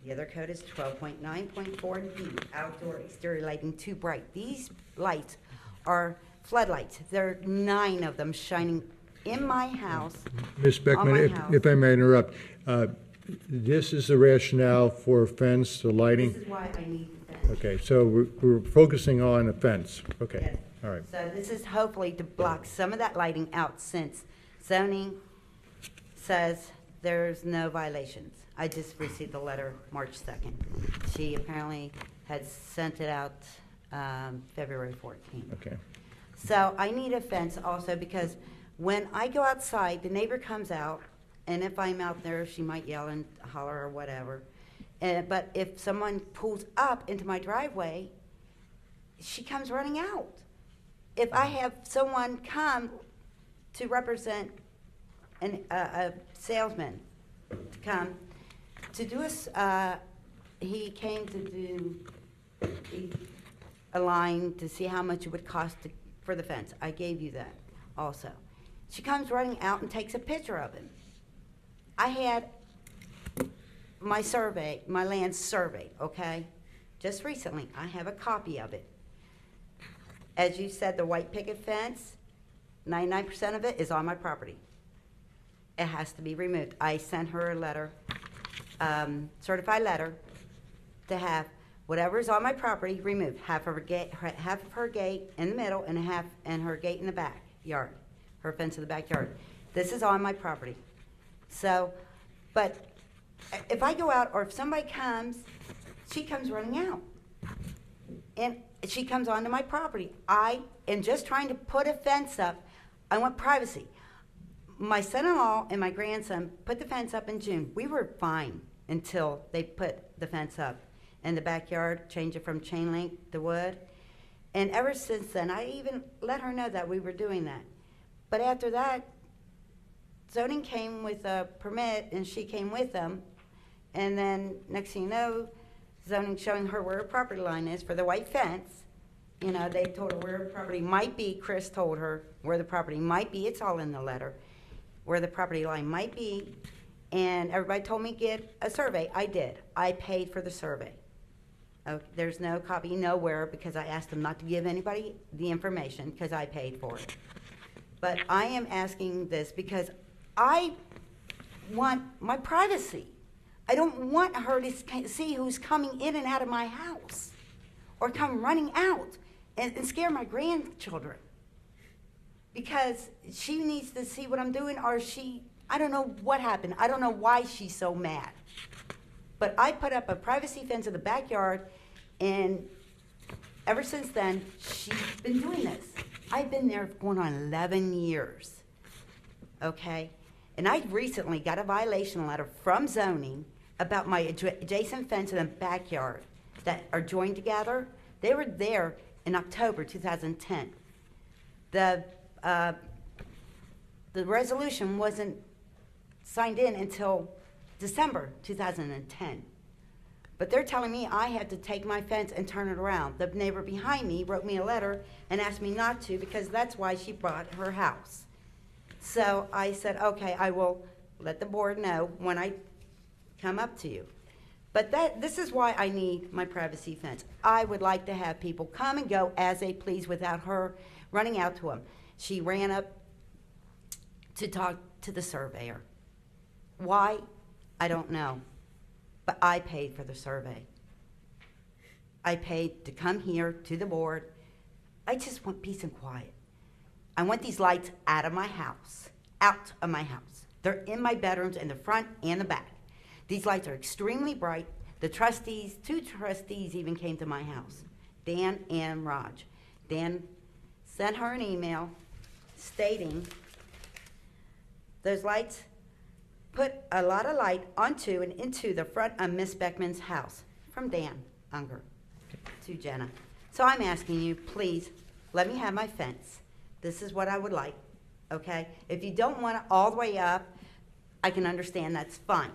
The other code is 12.9.4D, outdoor exterior lighting too bright. These lights are floodlights. There are 9 of them shining in my house. Ms. On Beckman, my if house. if I may interrupt, this is the rationale for fence, the This lighting? is why I need the fence. Okay, so we're focusing on a fence. Okay, Yes. all right. So this is hopefully to block some of that lighting out since zoning says there's no violations. I just received the letter March 2nd. She apparently had sent it out February 14th. Okay. So I need a fence also because when I go outside, the neighbor comes out, and if I'm out there, she might yell and holler or whatever. But if someone pulls up into my driveway, she comes running out. If I have someone come to represent a salesman to come to do he came to do a line to see how much it would cost for the fence. I gave you that also. She comes running out and takes a picture of him. I had my survey, my land surveyed, okay? Just recently, I have a copy of it. As you said, the white picket fence, 99% of it is on my property. It has to be removed. I sent her a letter, certified letter, to have whatever's on my property removed. Half of her gate in the middle and her gate in the backyard, her fence in the backyard. This is on my property. So, but if I go out or if somebody comes, she comes running out. And she comes onto my property. I am just trying to put a fence up. I want privacy. My son-in-law and my grandson put the fence up in June. We were fine until they put the fence up in the backyard, changed it from chain link to wood. And ever since then, I even let her know that we were doing that. But after that, zoning came with a permit, and she came with them. And then next thing you know, zoning showing her where her property line is for the white fence. You know, they told her where her property might be. Chris told her where the property might be. It's all in the letter. Where the property line might be. And everybody told me get a survey. I did. I paid for the survey. There's no copy nowhere because I asked them not to give anybody the information because I paid for it. But I am asking this because I want my privacy. I don't want her to see who's coming in and out of my house or come running out and scare my grandchildren. Because she needs to see what I'm doing, or I don't know what happened. I don't know why she's so mad. But I put up a privacy fence in the backyard, and ever since then, she's been doing this. I've been there going on 11 years, okay? And I recently got a violation letter from zoning about my adjacent fence in the backyard that are joined together. They were there in October 2010. The resolution wasn't signed in until December 2010. But they're telling me I had to take my fence and turn it around. The neighbor behind me wrote me a letter and asked me not to because that's why she bought her house. So I said, okay, I will let the board know when I come up to you. But this is why I need my privacy fence. I would like to have people come and go as they please without her running out to them. She ran up to talk to the surveyor. Why? I don't know. But I paid for the survey. I paid to come here to the board. I just want peace and quiet. I want these lights out of my house. Out of my house. They're in my bedrooms in the front and the back. These lights are extremely bright. The trustees, 2 trustees even came to my house, Dan and Raj. Dan sent her an email stating those lights put a lot of light onto and into the front of Miss Beckman's house, from Dan Unger to Jenna. So I'm asking you, please, let me have my fence. This is what I would like, okay? If you don't want it all the way up, I can understand, that's fine.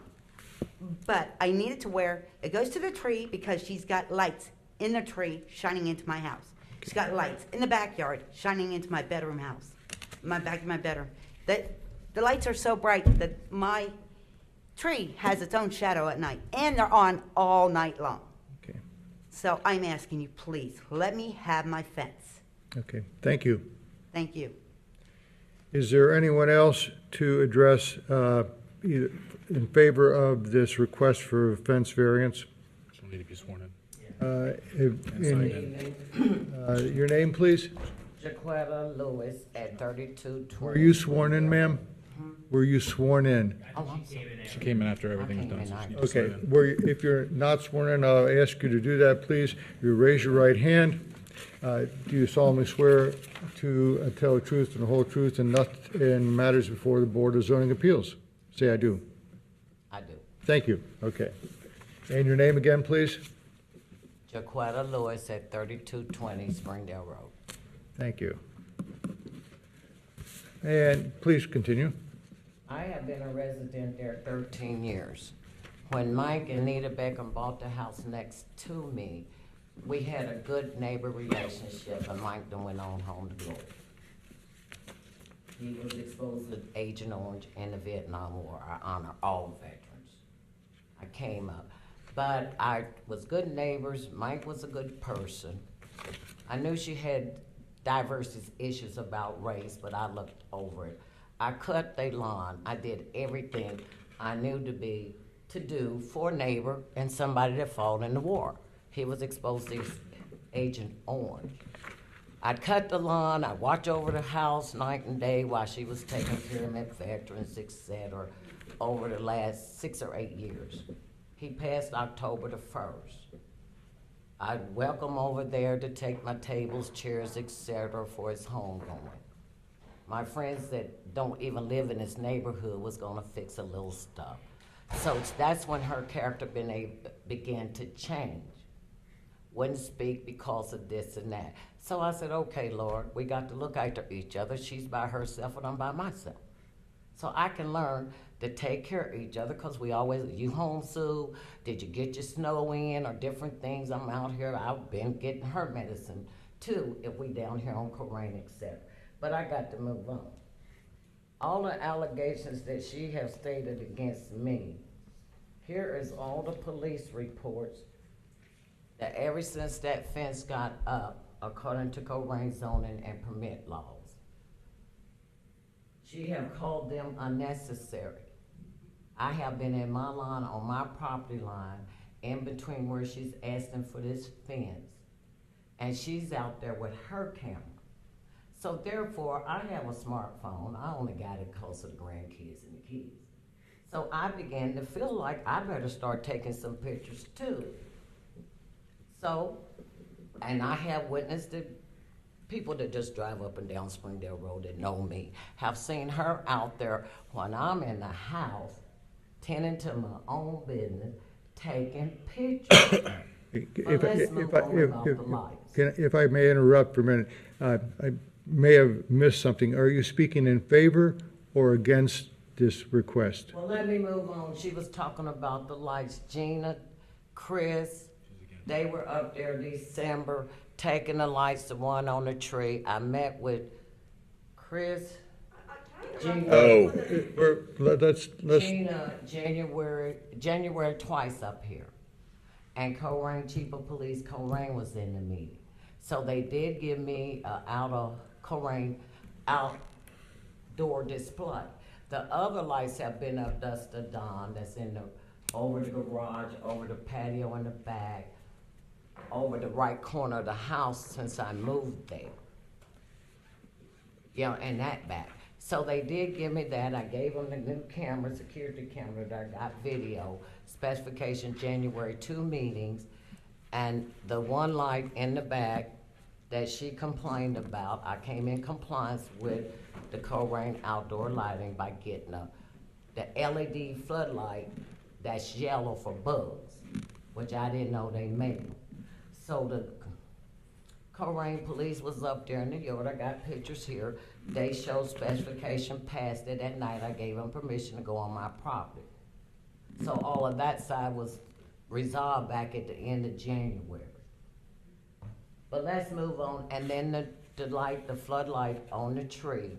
But I need it to where it goes to the tree because she's got lights in the tree shining into my house. She's got lights in the backyard shining into my bedroom house, my bedroom. The lights are so bright that my tree has its own shadow at night, and they're on all night long. Okay, So I'm asking you, please, let me have my fence. okay, thank you. Thank you. Is there anyone else to address either in favor of this request for fence variance? She'll need to be sworn in. Your name, please? Jaquetta Lewis at 3220. Were you sworn in, ma'am? Were you sworn in? Oh, I'm sorry. She came in after everything was done, so she needs to Okay, sign in. if you're not sworn in, I'll ask you to do that, please. You raise your right hand. Do you solemnly swear to tell the truth and the whole truth and nothing in matters before the Board of Zoning Appeals? Say, I do. I do. Thank you. Okay. And your name again, please? Jaquetta Lewis at 3220 Springdale Road. Thank you. And please continue. I have been a resident there 13 years. When Mike and Nita Beckham bought the house next to me, we had a good neighbor relationship, and Mike then went on home to glory. He was exposed to Agent Orange in the Vietnam War. I honor all veterans. I came up. But I was good neighbors. Mike was a good person. I knew she had diverse issues about race, but I looked over it. I cut their lawn. I did everything I knew to do for a neighbor and somebody that fought in the war. He was exposed to Agent Orange. I'd cut the lawn. I'd watch over the house night and day while she was taking care of my veterans, etc., over the last 6 or 8 years. He passed October the 1st. I'd welcome over there to take my tables, chairs, etc. for his homegoing. My friends that don't even live in this neighborhood was gonna fix a little stuff. So that's when her character began to change. Wouldn't speak because of this and that. So I said, okay, Lord, we got to look after each other. She's by herself and I'm by myself. So I can learn to take care of each other, because we always, you home, Sue? Did you get your snow in, or different things? I'm out here, I've been getting her medicine too, if we down here on Colerain, etc. But I got to move on. All the allegations that she has stated against me, here is all the police reports that ever since that fence got up, according to Colerain zoning and permit laws, she have called them unnecessary. I have been in my line, on my property line, in between where she's asking for this fence, and she's out there with her camera. So therefore, I have a smartphone. I only got it because of the grandkids and the kids. So I began to feel like I better start taking some pictures too. So, and I have witnessed it. People that just drive up and down Springdale Road that know me have seen her out there when I'm in the house, tending to my own business, taking pictures. If I may interrupt for a minute, I may have missed something. Are you speaking in favor or against this request? Well, let me move on. She was talking about the lights. Gina, Chris, they were up there December taking the lights, the one on the tree. I met with Chris, Gina. Oh. Let's Gina, January twice up here. And Colerain, Chief of Police Colerain was in the meeting. So they did give me out of Colerain outdoor display. The other lights have been up dusk to dawn, that's in the, over the garage, over the patio in the back, over the right corner of the house since I moved there. Yeah, and that back. So they did give me that. I gave them the new camera, security camera that I got video, specification January 2 meetings, and the one light in the back that she complained about, I came in compliance with the Colerain outdoor lighting by getting the LED floodlight that's yellow for bugs, which I didn't know they made them. So the Colerain police was up there in the yard. I got pictures here. They showed specification, passed it at night. I gave them permission to go on my property. So all of that side was resolved back at the end of January. But let's move on. And then the light, the floodlight on the tree,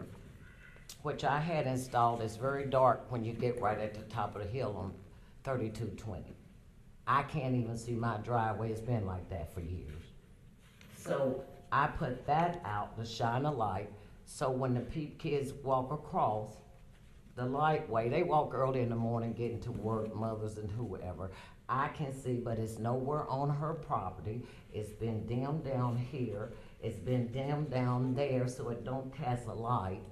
which I had installed. It's very dark when you get right at the top of the hill on 3220. I can't even see my driveway. It's been like that for years. So I put that out to shine a light, so when the kids walk across the lightway, they walk early in the morning getting to work, mothers and whoever, I can see, but it's nowhere on her property. It's been dimmed down here, it's been dimmed down there, so it don't cast a light.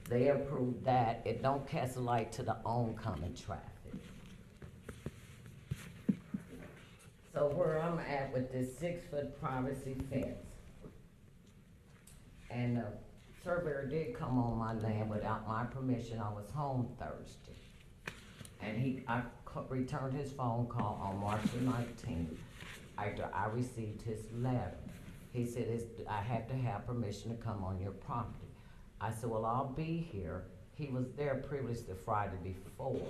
They approved that, it don't cast a light to the oncoming traffic. So where I'm at with this 6-foot privacy fence, and the surveyor did come on my land without my permission. I was home Thursday. And I returned his phone call on March the 19th after I received his letter. He said, I have to have permission to come on your property. I said, well, I'll be here. He was there previously the Friday before.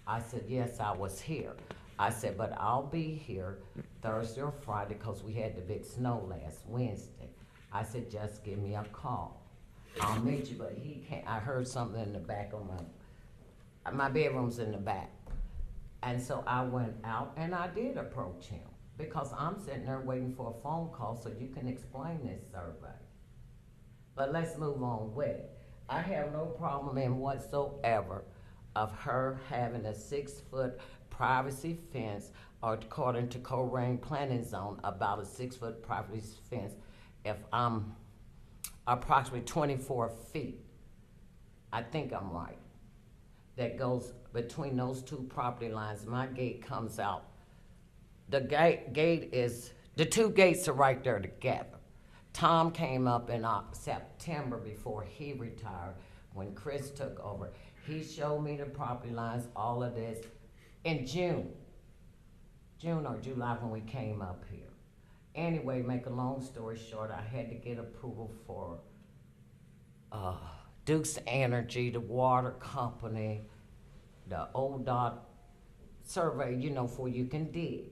I said, yes, I was here. I said, but I'll be here Thursday or Friday because we had the big snow last Wednesday. I said, just give me a call. I'll meet you, but he can't. I heard something in the back of my bedroom's in the back. And so I went out and I did approach him because I'm sitting there waiting for a phone call so you can explain this survey. But let's move on with it. I have no problem in whatsoever of her having a 6-foot privacy fence, or according to Colerain planning zone, about a 6-foot privacy fence if I'm approximately 24 feet. I think I'm right. That goes between those two property lines. My gate comes out. The gate is, the two gates are right there together. Tom came up in September before he retired, when Chris took over. He showed me the property lines, all of this, in June or July when we came up here. Anyway, make a long story short, I had to get approval for Duke's Energy, the water company, the ODOT survey, you know, for you can dig.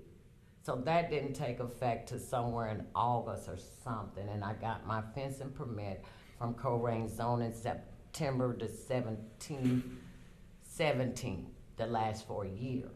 So that didn't take effect to somewhere in August or something, and I got my fencing permit from Colerain zoning September the 17, the last for a year,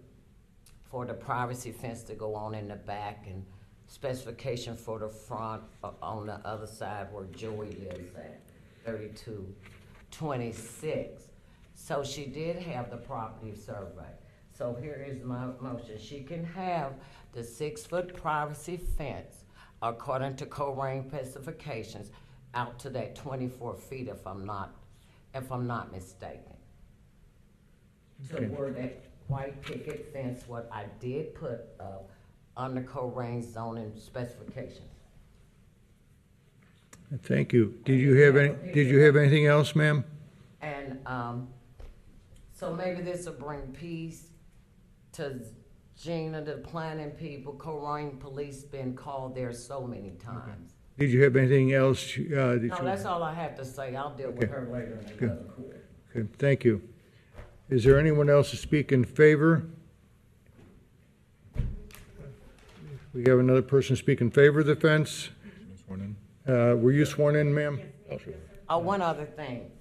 for the privacy fence to go on in the back and specification for the front on the other side where Joey lives at, 3226. So she did have the property survey. So here is my motion. She can have the 6-foot privacy fence according to Colerain specifications out to that 24 feet if I'm not mistaken. Okay. To where that white picket fence, what I did put up under Colerain zoning specifications. Thank you. Did you have anything else, ma'am? And so maybe this will bring peace to Gina, the planning people. Colerain police been called there so many times. Did you have anything else? No, that's all I have to say. I'll deal with her later in another court. Okay, thank you. Is there anyone else to speak in favor? We have another person speak in favor of the fence. Sworn in? Were you sworn in, ma'am? Oh, one other thing.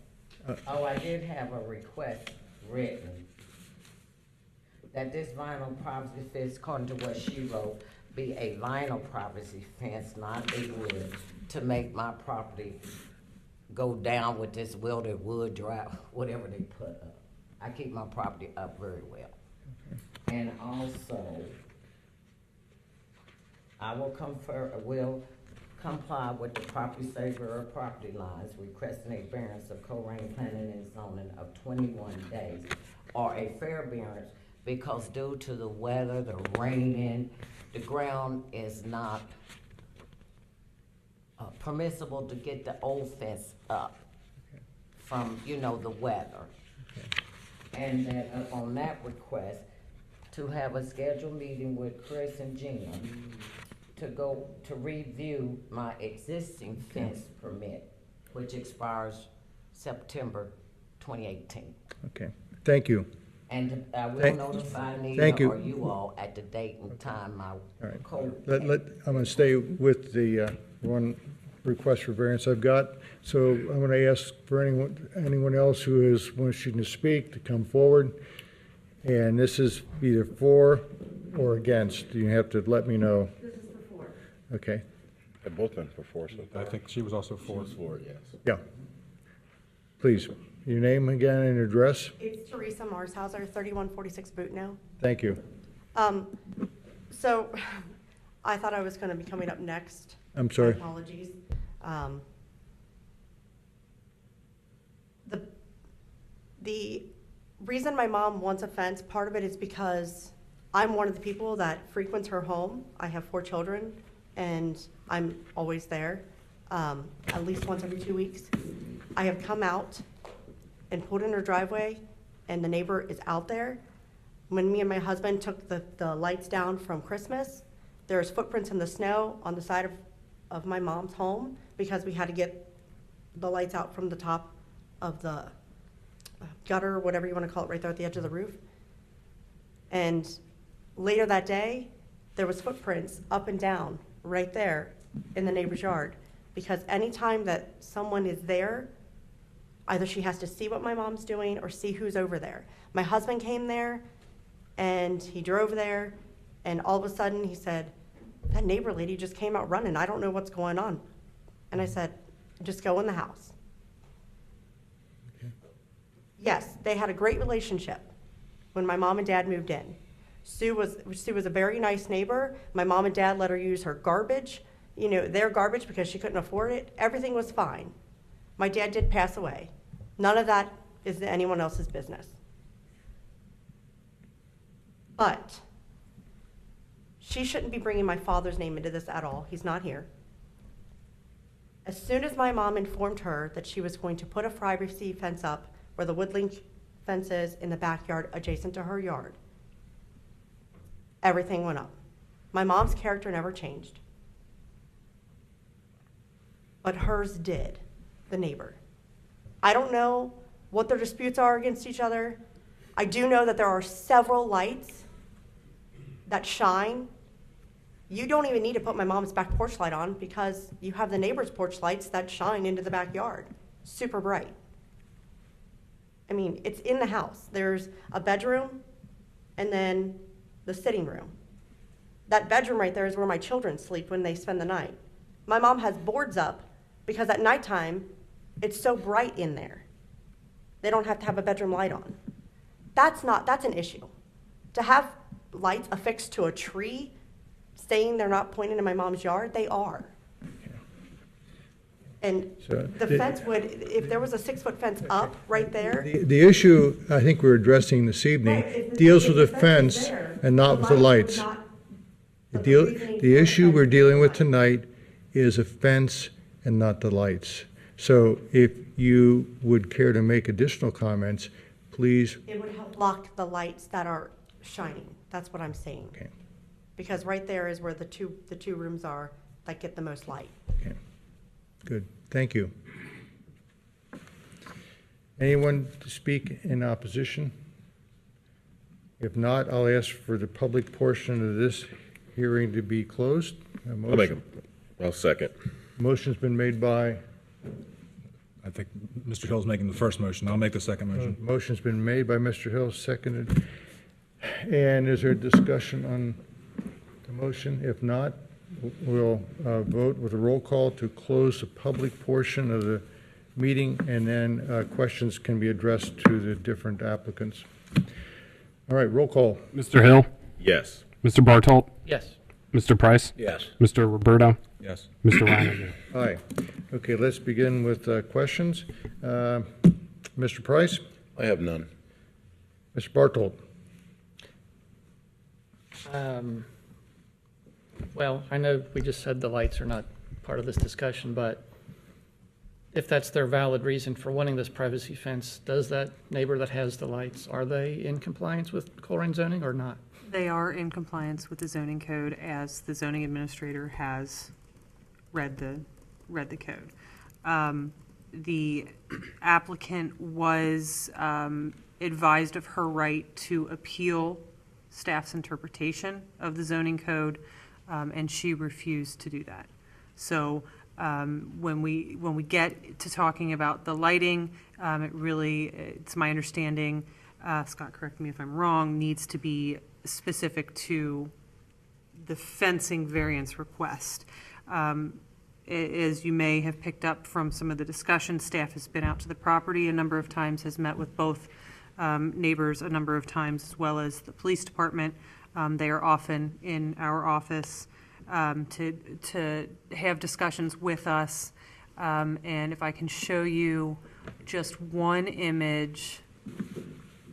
I did have a request written that this vinyl privacy fence, according to what she wrote, be a vinyl privacy fence, not a wood, to make my property go down with this welded wood drive, whatever they put up. I keep my property up very well. And also, I will comply with the property saver property lines, requesting a variance of Colerain planning and zoning of 21 days, or a fair variance, because due to the weather, the raining, the ground is not permissible to get the old fence up from, you know, the weather. And then on that request, to have a scheduled meeting with Chris and Gina to review my existing fence permit, which expires September 2018. Okay, thank you. And I will notify thank Nita you. or you all at the date and time my All right. code. I'm going to stay with the one request for variance I've got. So I'm going to ask for anyone else who is wishing to speak to come forward. And this is either for or against. You have to let me know. This is for 4. Okay. They've both been for 4 so far. I think she was also for. Yes. Yeah. Please, your name again and address. It's Teresa Marshauser, 3146 Boot now. Thank you. So I thought I was going to be coming up next. I'm sorry. My apologies. The reason my mom wants a fence, part of it is because I'm one of the people that frequents her home. I have 4 children, and I'm always there, at least once every 2 weeks. I have come out and pulled in her driveway, and the neighbor is out there. When me and my husband took the lights down from Christmas, there's footprints in the snow on the side of my mom's home because we had to get the lights out from the top of the gutter, or whatever you want to call it, right there at the edge of the roof. And later that day, there was footprints up and down right there in the neighbor's yard, because anytime that someone is there, either she has to see what my mom's doing or see who's over there. My husband came there and he drove there, and all of a sudden he said, that neighbor lady just came out running. I don't know what's going on. And I said, just go in the house. Yes, they had a great relationship when my mom and dad moved in. Sue was a very nice neighbor. My mom and dad let her use her garbage, their garbage, because she couldn't afford it. Everything was fine. My dad did pass away. None of that is anyone else's business. But she shouldn't be bringing my father's name into this at all. He's not here. As soon as my mom informed her that she was going to put a privacy fence up where the woodlink fence is in the backyard adjacent to her yard, everything went up. My mom's character never changed. But hers did, the neighbor. I don't know what their disputes are against each other. I do know that there are several lights that shine. You don't even need to put my mom's back porch light on because you have the neighbor's porch lights that shine into the backyard, super bright. I mean, it's in the house. There's a bedroom and then the sitting room. That bedroom right there is where my children sleep when they spend the night. My mom has boards up because at nighttime, it's so bright in there. They don't have to have a bedroom light on. That's an issue. To have lights affixed to a tree saying they're not pointing in my mom's yard, they are. And So the fence would, if there was a 6-foot fence up right there. The issue I think we're addressing this evening deals with the fence and not with the lights. The issue we're dealing with tonight is a fence and not the lights. So if you would care to make additional comments, please. It would help block the lights that are shining. That's what I'm saying. Okay. Because right there is where the two rooms are that get the most light. Okay. Good. Thank you. Anyone to speak in opposition? If not, I'll ask for the public portion of this hearing to be closed. I'll second. Motion's been made by, I think Mr. Hill's making the first motion. I'll make the second motion. motion's been made by Mr. Hill, seconded. And is there discussion on the motion? If not, we'll vote with a roll call to close the public portion of the meeting, and then questions can be addressed to the different applicants. All right, roll call. Mr. Hill? Yes. Mr. Bartolt? Yes. Mr. Price? Yes. Mr. Roberto? Yes. Mr. Reiner? Aye. Okay, let's begin with questions. Mr. Price? I have none. Mr. Bartolt? Well, I know we just said the lights are not part of this discussion, but if that's their valid reason for wanting this privacy fence, does that neighbor that has the lights, are they in compliance with Colerain zoning or not? They are in compliance with the zoning code as the zoning administrator has read the code. The applicant was advised of her right to appeal staff's interpretation of the zoning code, and she refused to do that. So When we get to talking about the lighting, it's my understanding, Scott, correct me if I'm wrong, needs to be specific to the fencing variance request. As you may have picked up from some of the discussion, staff has been out to the property a number of times, has met with both neighbors a number of times, as well as the police department. They are often in our office to have discussions with us. And if I can show you just one image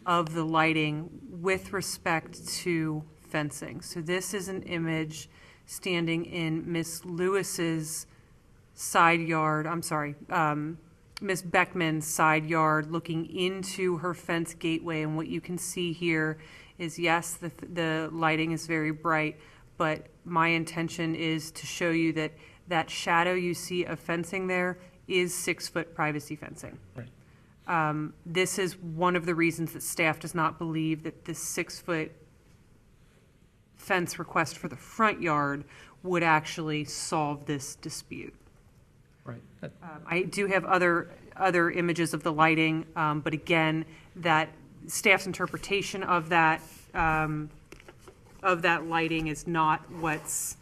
of the lighting with respect to fencing. So this is an image standing in Miss Lewis's side yard, Miss Beckman's side yard, looking into her fence gateway. And what you can see here is, yes, the lighting is very bright, but my intention is to show you that that shadow you see of fencing there is 6-foot privacy fencing. Right. This is one of the reasons that staff does not believe that this 6-foot fence request for the front yard would actually solve this dispute. Right. I do have other images of the lighting, but again, that staff's interpretation of that lighting is not what's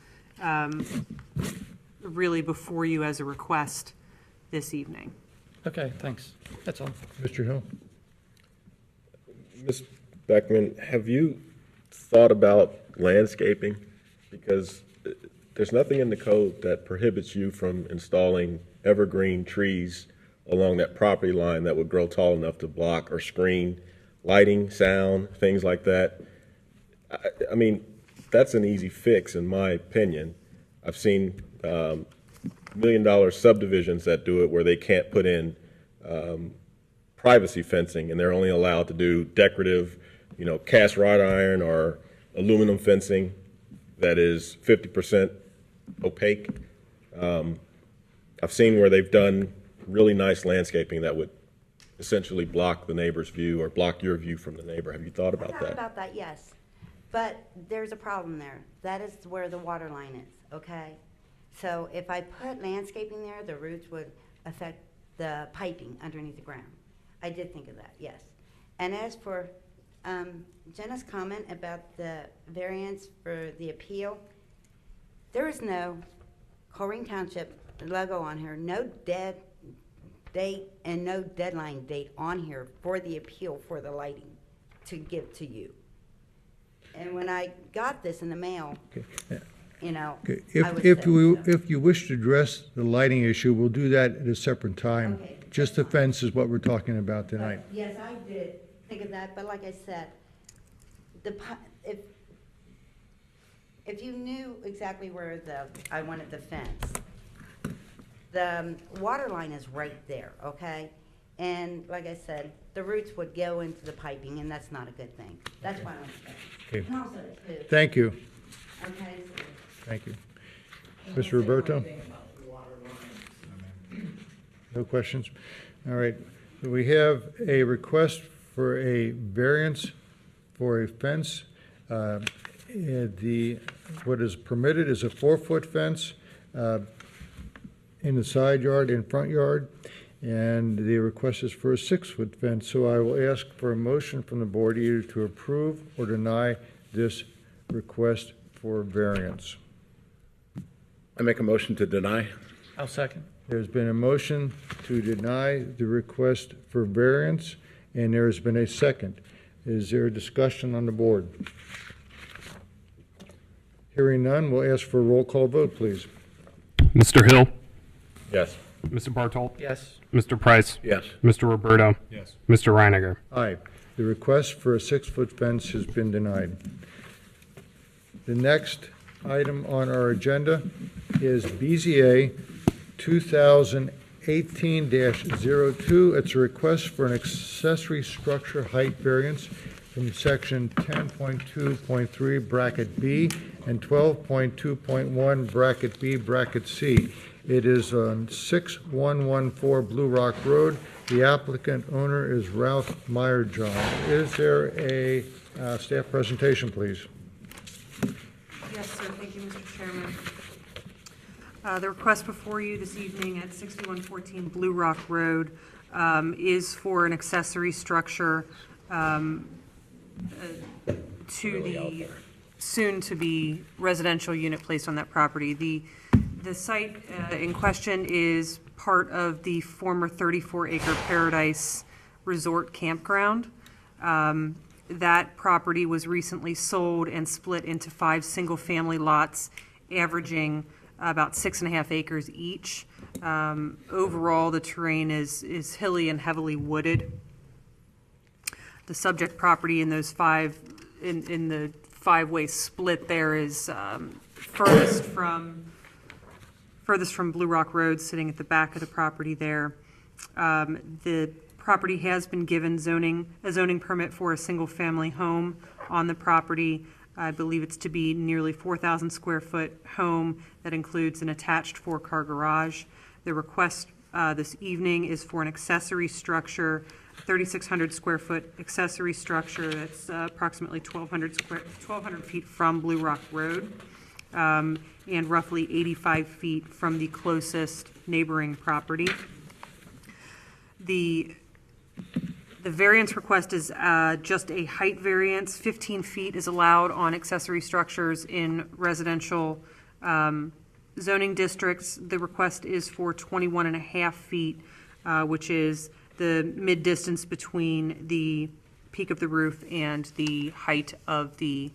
really before you as a request this evening. Okay, thanks. That's all. Mr. Hill? Ms. Beckman, have you thought about landscaping? Because there's nothing in the code that prohibits you from installing evergreen trees along that property line that would grow tall enough to block or screen lighting, sound, things like that. I mean, that's an easy fix in my opinion. I've seen $1 million subdivisions that do it where they can't put in privacy fencing and they're only allowed to do decorative, cast wrought iron or aluminum fencing that is 50% opaque. I've seen where they've done really nice landscaping that would essentially block the neighbor's view or block your view from the neighbor. Have you thought about I that? thought about that, yes. But there's a problem there. That is where the water line is, okay? So if I put landscaping there, the roots would affect the piping underneath the ground. I did think of that, yes. And as for Jenna's comment about the variance for the appeal, there is no Colerain Township logo on here, no dead date and no deadline date on here for the appeal for the lighting to give to you. And when I got this in the mail, Okay. I was If you wish to address the lighting issue, we'll do that at a separate time. Okay. Just the fence is what we're talking about tonight. Yes, I did think of that, but like I said, if you knew exactly where I wanted the fence, the water line is right there, okay? And like I said, the roots would go into the piping, and that's not a good thing. That's why I want the fence. Okay. And also too, Thank you. okay, so Thank you. Mr. Roberto? No questions? All right. We have a request for a variance for a fence. What is permitted is a 4-foot fence in the side yard and front yard, and the request is for a 6-foot fence. So I will ask for a motion from the board either to approve or deny this request for variance. I make a motion to deny. I'll second. There's been a motion to deny the request for variance, and there has been a second. Is there a discussion on the board? Hearing none, we'll ask for a roll call vote, please. Mr. Hill, Yes. Mr. Bartolt, Yes. Mr. Price, Yes. Mr. Roberto, Yes. Mr. Reiniger. Aye. The request for a 6-foot fence has been denied. The next item on our agenda is BZA 2018-02. It's a request for an accessory structure height variance from section 10.2.3 bracket B and 12.2.1 bracket B bracket C. It is on 6114 Blue Rock Road. The applicant owner is Ralph Meyerjohn. Is there a staff presentation, please? Yes, sir. Thank you, Mr. Chairman. The request before you this evening at 6114 Blue Rock Road is for an accessory structure to the soon-to-be residential unit placed on that property. The site in question is part of the former 34-acre Paradise Resort Campground. That property was recently sold and split into 5 single-family lots, averaging about 6.5 acres each. Overall, the terrain is hilly and heavily wooded. The subject property in those in the 5-way split there is furthest from Blue Rock Road, sitting at the back of the property there. The property has been given a zoning permit for a single-family home on the property. I believe it's to be nearly 4,000 square foot home that includes an attached 4-car garage. The request this evening is for an accessory structure, 3,600 square foot accessory structure that's approximately 1,200 feet from Blue Rock Road, and roughly 85 feet from the closest neighboring property. The variance request is just a height variance. 15 feet is allowed on accessory structures in residential zoning districts. The request is for 21.5 feet, which is the mid-distance between the peak of the roof and the height of the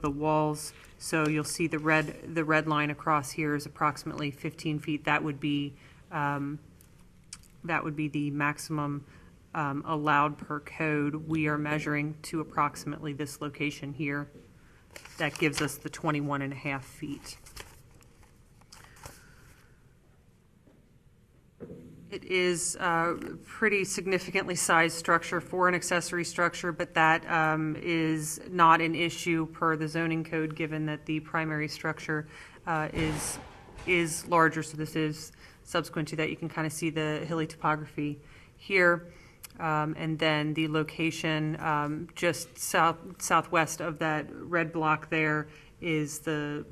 walls. So you'll see the red line across here is approximately 15 feet. That would be the maximum allowed per code. We are measuring to approximately this location here. That gives us the 21.5 feet. It is a pretty significantly sized structure for an accessory structure, but that is not an issue per the zoning code, given that the primary structure is larger. So this is subsequent to that. You can kind of see the hilly topography here. And then the location just southwest of that red block there is the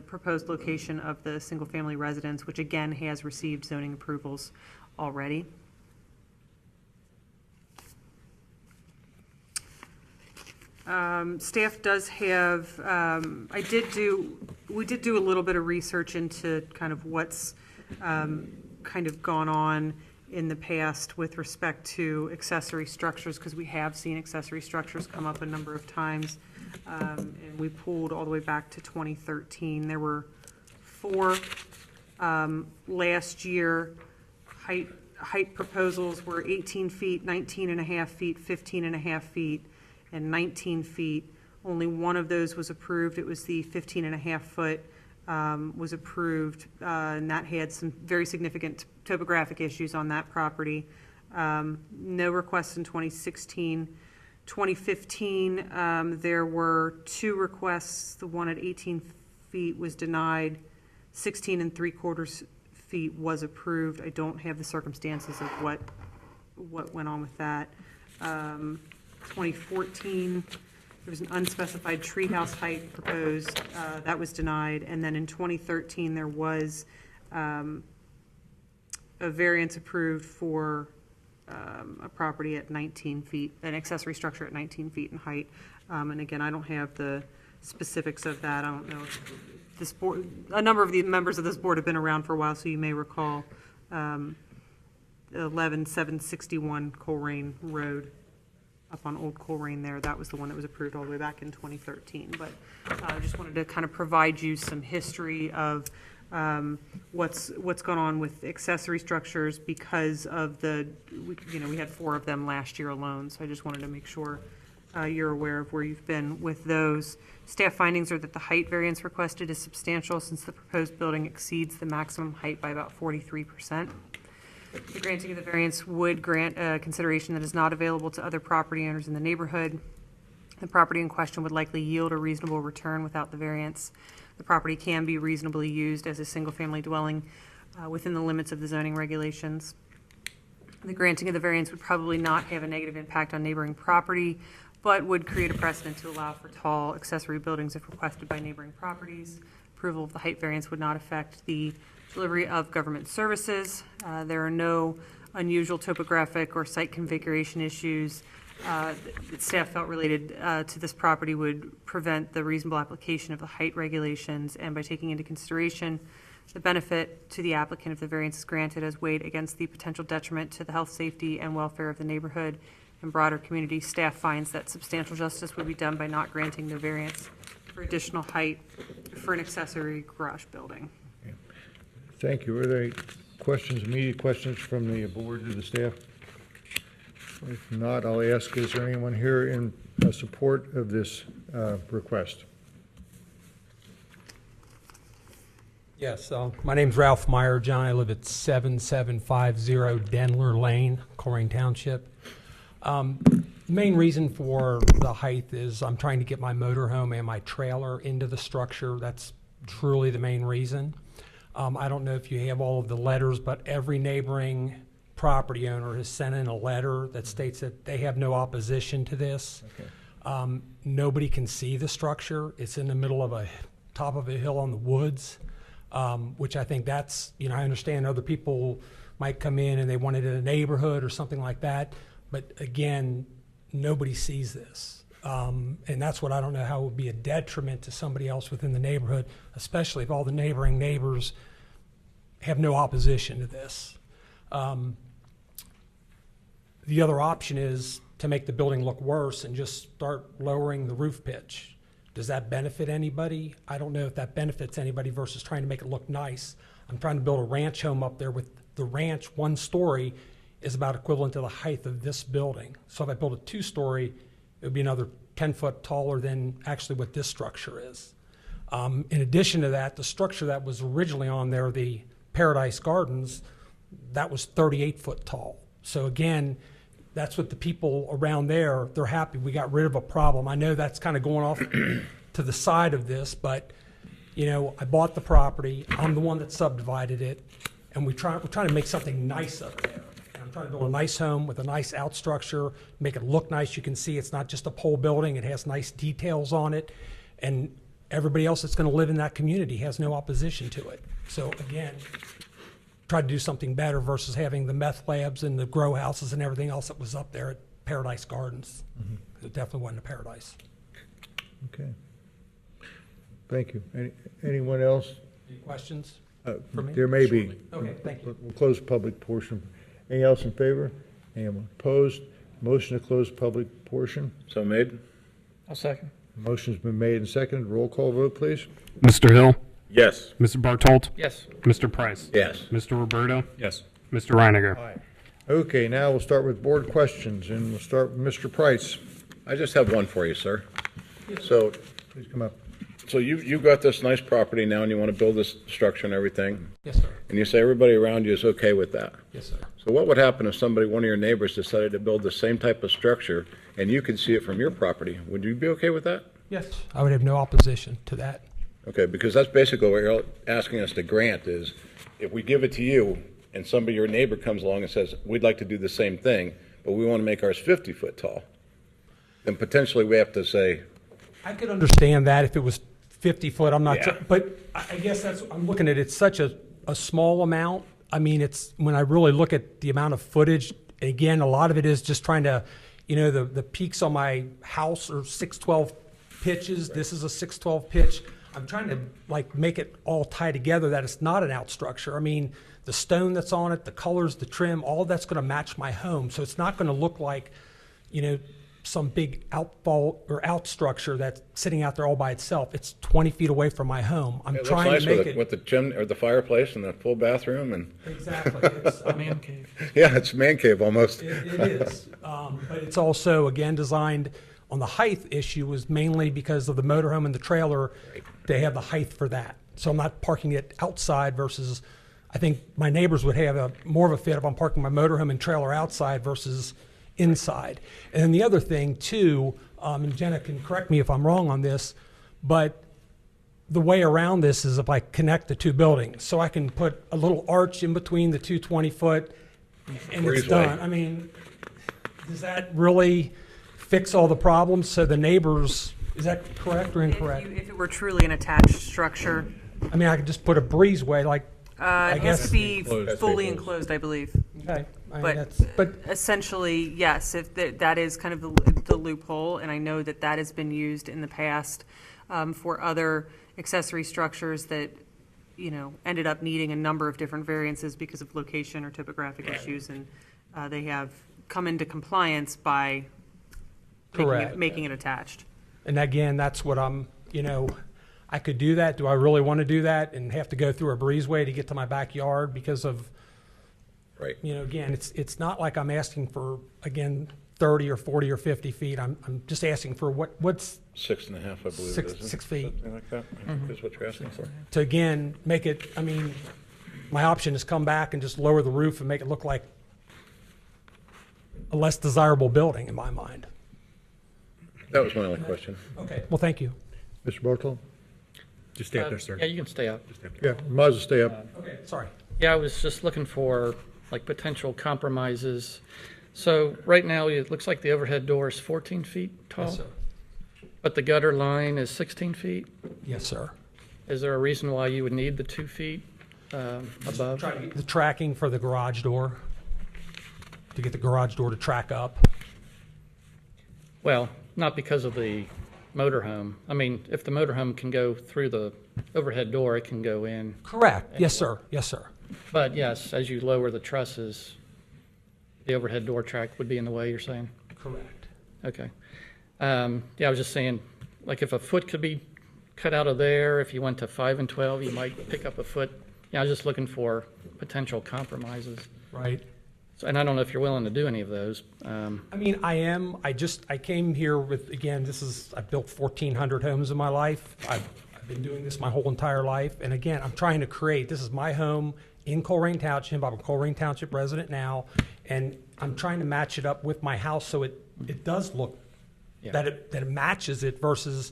proposed location of the single-family residence, which again has received zoning approvals already. Staff does have, we did do a little bit of research into kind of what's kind of gone on in the past with respect to accessory structures, because we have seen accessory structures come up a number of times. And we pulled all the way back to 2013. There were 4 last year. Height proposals were 18 feet, 19.5 feet, 15.5 feet, and 19 feet. Only one of those was approved. It was the 15.5 foot was approved, and that had some very significant topographic issues on that property. No requests in 2016. 2015, there were 2 requests. The one at 18 feet was denied. 16 3/4 feet was approved. I don't have the circumstances of what went on with that. 2014, there was an unspecified treehouse height proposed. That was denied. And then in 2013, there was a variance approved for a property at 19 feet, an accessory structure at 19 feet in height. And again, I don't have the specifics of that. I don't know if this board, a number of the members of this board have been around for a while, so you may recall 11761 Colerain Road up on Old Colerain there. That was the one that was approved all the way back in 2013. But I just wanted to kind of provide you some history of what's gone on with accessory structures because of we had 4 of them last year alone. So I just wanted to make sure you're aware of where you've been with those. Staff findings are that the height variance requested is substantial since the proposed building exceeds the maximum height by about 43%. The granting of the variance would grant a consideration that is not available to other property owners in the neighborhood. The property in question would likely yield a reasonable return without the variance. The property can be reasonably used as a single-family dwelling within the limits of the zoning regulations. The granting of the variance would probably not have a negative impact on neighboring property, but would create a precedent to allow for tall accessory buildings if requested by neighboring properties. Approval of the height variance would not affect the delivery of government services. There are no unusual topographic or site configuration issues that staff felt related to this property would prevent the reasonable application of the height regulations, and by taking into consideration the benefit to the applicant if the variance is granted as weighed against the potential detriment to the health, safety, and welfare of the neighborhood and broader community, staff finds that substantial justice would be done by not granting the variance for additional height for an accessory garage building. Thank you. Are there any questions, immediate questions from the board to the staff? If not, I'll ask, is there anyone here in support of this request? Yes, my name's Ralph Meyer, John. I live at 7750 Denler Lane, Colerain Township. The main reason for the height is I'm trying to get my motorhome and my trailer into the structure. That's truly the main reason. I don't know if you have all of the letters, but every neighboring property owner has sent in a letter that states that they have no opposition to this. Okay. Nobody can see the structure. It's in the middle of top of a hill on the woods, which I think that's, I understand other people might come in and they want it in a neighborhood or something like that. But again, nobody sees this. And that's what I don't know how it would be a detriment to somebody else within the neighborhood, especially if all the neighboring neighbors have no opposition to this. The other option is to make the building look worse and just start lowering the roof pitch. Does that benefit anybody? I don't know if that benefits anybody versus trying to make it look nice. I'm trying to build a ranch home up there with the ranch 1 story is about equivalent to the height of this building. So if I build a 2-story, it would be another 10 foot taller than actually what this structure is. In addition to that, the structure that was originally on there, the Paradise Gardens, that was 38 foot tall. So again, that's what the people around there, they're happy. We got rid of a problem. I know that's kind of going off to the side of this, but I bought the property. I'm the one that subdivided it, and we're trying to make something nice up there. And I'm trying to build a nice home with a nice out structure, make it look nice. You can see it's not just a pole building. It has nice details on it, and everybody else that's going to live in that community has no opposition to it. So again, try to do something better versus having the meth labs and the grow houses and everything else that was up there at Paradise Gardens. Mm-hmm. It definitely wasn't a paradise. Okay. Thank you. Anyone else? Any questions for me? There may be. Okay, thank you. We'll close the public portion. Anything else in favor? Anyone opposed? Motion to close public portion. So made? I'll second. Motion's been made and seconded. Roll call vote, please. Mr. Hill? Yes. Mr. Bartolt? Yes. Mr. Price? Yes. Mr. Roberto? Yes. Mr. Reiniger? Aye. Okay, now we'll start with board questions, and we'll start with Mr. Price. I just have one for you, sir. So, Please come up. so you've got this nice property now and you want to build this structure and everything, Yes, sir. and you say everybody around you is okay with that. Yes, sir. So what would happen if one of your neighbors decided to build the same type of structure and you could see it from your property? Would you be okay with that? Yes, I would have no opposition to that. Okay, because that's basically what you're asking us to grant is if we give it to you and your neighbor comes along and says, we'd like to do the same thing, but we want to make ours 50 foot tall, then potentially we have to say. I could understand that if it was 50 foot, I'm not, Yeah. but I guess I'm looking at it's such a small amount. I mean, it's when I really look at the amount of footage, again, a lot of it is just trying to, the peaks on my house are 612 pitches. Right. This is a 612 pitch. I'm trying to make it all tie together that it's not an out structure. I mean, the stone that's on it, the colors, the trim, all that's going to match my home. So it's not going to look like, some big outfall or out structure that's sitting out there all by itself. It's 20 feet away from my home. I'm trying nice to make it with the chimney or the fireplace and the full bathroom and. Exactly. It's A man cave. Yeah, it's man cave almost. It is. But it's also, again, designed on the height issue was mainly because of the motorhome and the trailer. Right. They have the height for that. So I'm not parking it outside versus, I think my neighbors would have more of a fit if I'm parking my motorhome and trailer outside versus inside. And then the other thing too, and Jenna can correct me if I'm wrong on this, but the way around this is if I connect the two buildings. So I can put a little arch in between the two 20 foot and it's done. I mean, does that really fix all the problems so the neighbors, is that correct or incorrect? If it were truly an attached structure, I mean, I could just put a breezeway like, it has to be Enclosed. fully enclosed, I believe. okay. I mean, But, but essentially, yes, if that is kind of the loophole, and I know that that has been used in the past for other accessory structures that, you know, ended up needing a number of different variances because of location or topographic issues, and they have come into compliance by Correct. making it attached. And again, that's what I'm, you know, I could do that. Do I really want to do that and have to go through a breezeway to get to my backyard because of, Right. you know, again, it's not like I'm asking for, again, 30 or 40 or 50 feet. I'm just asking for what's 6.5, I believe it Six- is, isn't it? 6 feet. Something like that, I think is what you're asking for. to, again, make it, I mean, my option is come back and just lower the roof and make it look like a less desirable building in my mind. That was my only question. Okay, well, thank you. Mr. Bartle? Just stay up there, sir. Yeah, you can stay up. Yeah, might as well stay up. Okay, sorry. Yeah, I was just looking for like potential compromises. So right now, it looks like the overhead door is 14 feet tall, Yes, sir. but the gutter line is 16 feet. Yes, sir. Is there a reason why you would need the 2 feet above? Try to get the tracking for the garage door, to get the garage door to track up. Well, not because of the motorhome. I mean, if the motorhome can go through the overhead door, it can go in. Correct. Yes, sir. Yes, sir. But yes, as you lower the trusses, the overhead door track would be in the way, you're saying? Correct. Okay. Yeah, I was just saying, like if a foot could be cut out of there, if you went to 5 and 12, you might pick up a foot. Yeah, I was just looking for potential compromises. Right. So, and I don't know if you're willing to do any of those. I mean, I am. I came here with, again, I've built 1,400 homes in my life. I've been doing this my whole entire life. And again, I'm trying to create, this is my home in Colerain Township. I'm a Colerain Township resident now. And I'm trying to match it up with my house so it does look, Yeah. that it matches it versus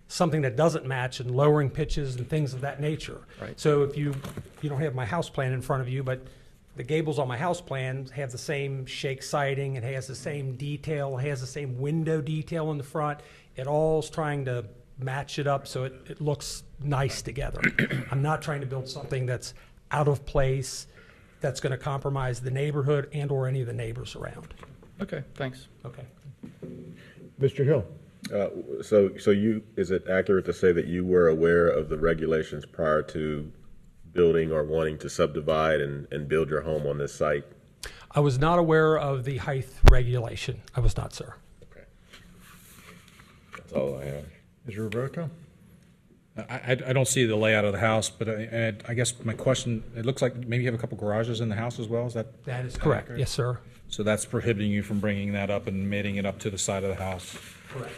something that doesn't match and lowering pitches and things of that nature. Right. So if you don't have my house plan in front of you, but the gables on my house plan have the same shake siding, it has the same detail, it has the same window detail in the front. It all's trying to match it up so it looks nice together. I'm not trying to build something that's out of place, that's going to compromise the neighborhood and or any of the neighbors around. Okay, thanks. Okay. Mr. Hill? So is it accurate to say that you were aware of the regulations prior to building or wanting to subdivide and build your home on this site? I was not aware of the height regulation. I was not, sir. Okay. That's all I have. Mr. Roberto? I don't see the layout of the house, but I guess my question, it looks like maybe you have a couple garages in the house as well, is that? That is correct. accurate? Yes, sir. So that's prohibiting you from bringing that up and mating it up to the side of the house. Correct.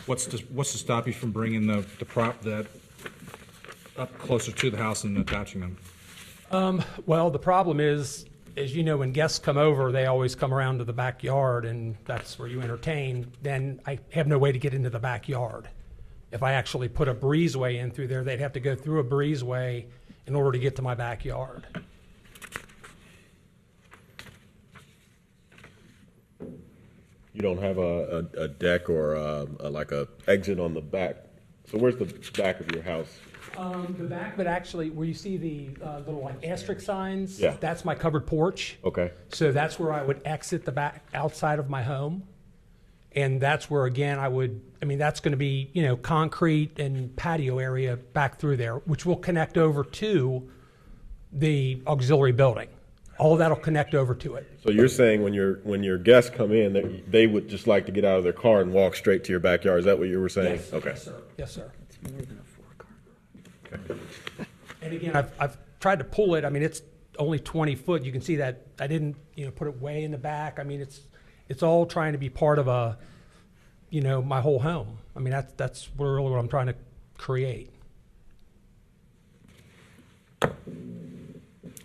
What's to stop you from bringing that up closer to the house and attaching them? Well, the problem is, as you know, when guests come over, they always come around to the backyard, and that's where you entertain. Then I have no way to get into the backyard. If I actually put a breezeway in through there, they'd have to go through a breezeway in order to get to my backyard. You don't have a deck or like a exit on the back. So where's the back of your house? The back, but actually, where you see the little like asterisk signs, Yeah. that's my covered porch. Okay. So that's where I would exit the back outside of my home. And that's where, again, that's going to be, concrete and patio area back through there, which will connect over to the auxiliary building. All of that'll connect over to it. So you're saying when your guests come in, they would just like to get out of their car and walk straight to your backyard? Is that what you were saying? Yes, Okay. yes, sir. Yes, sir. It's more than a 4-car garage. And again, I've tried to pull it. It's only 20 foot. You can see that I didn't, put it way in the back. It's all trying to be part of my whole home. That's really what I'm trying to create.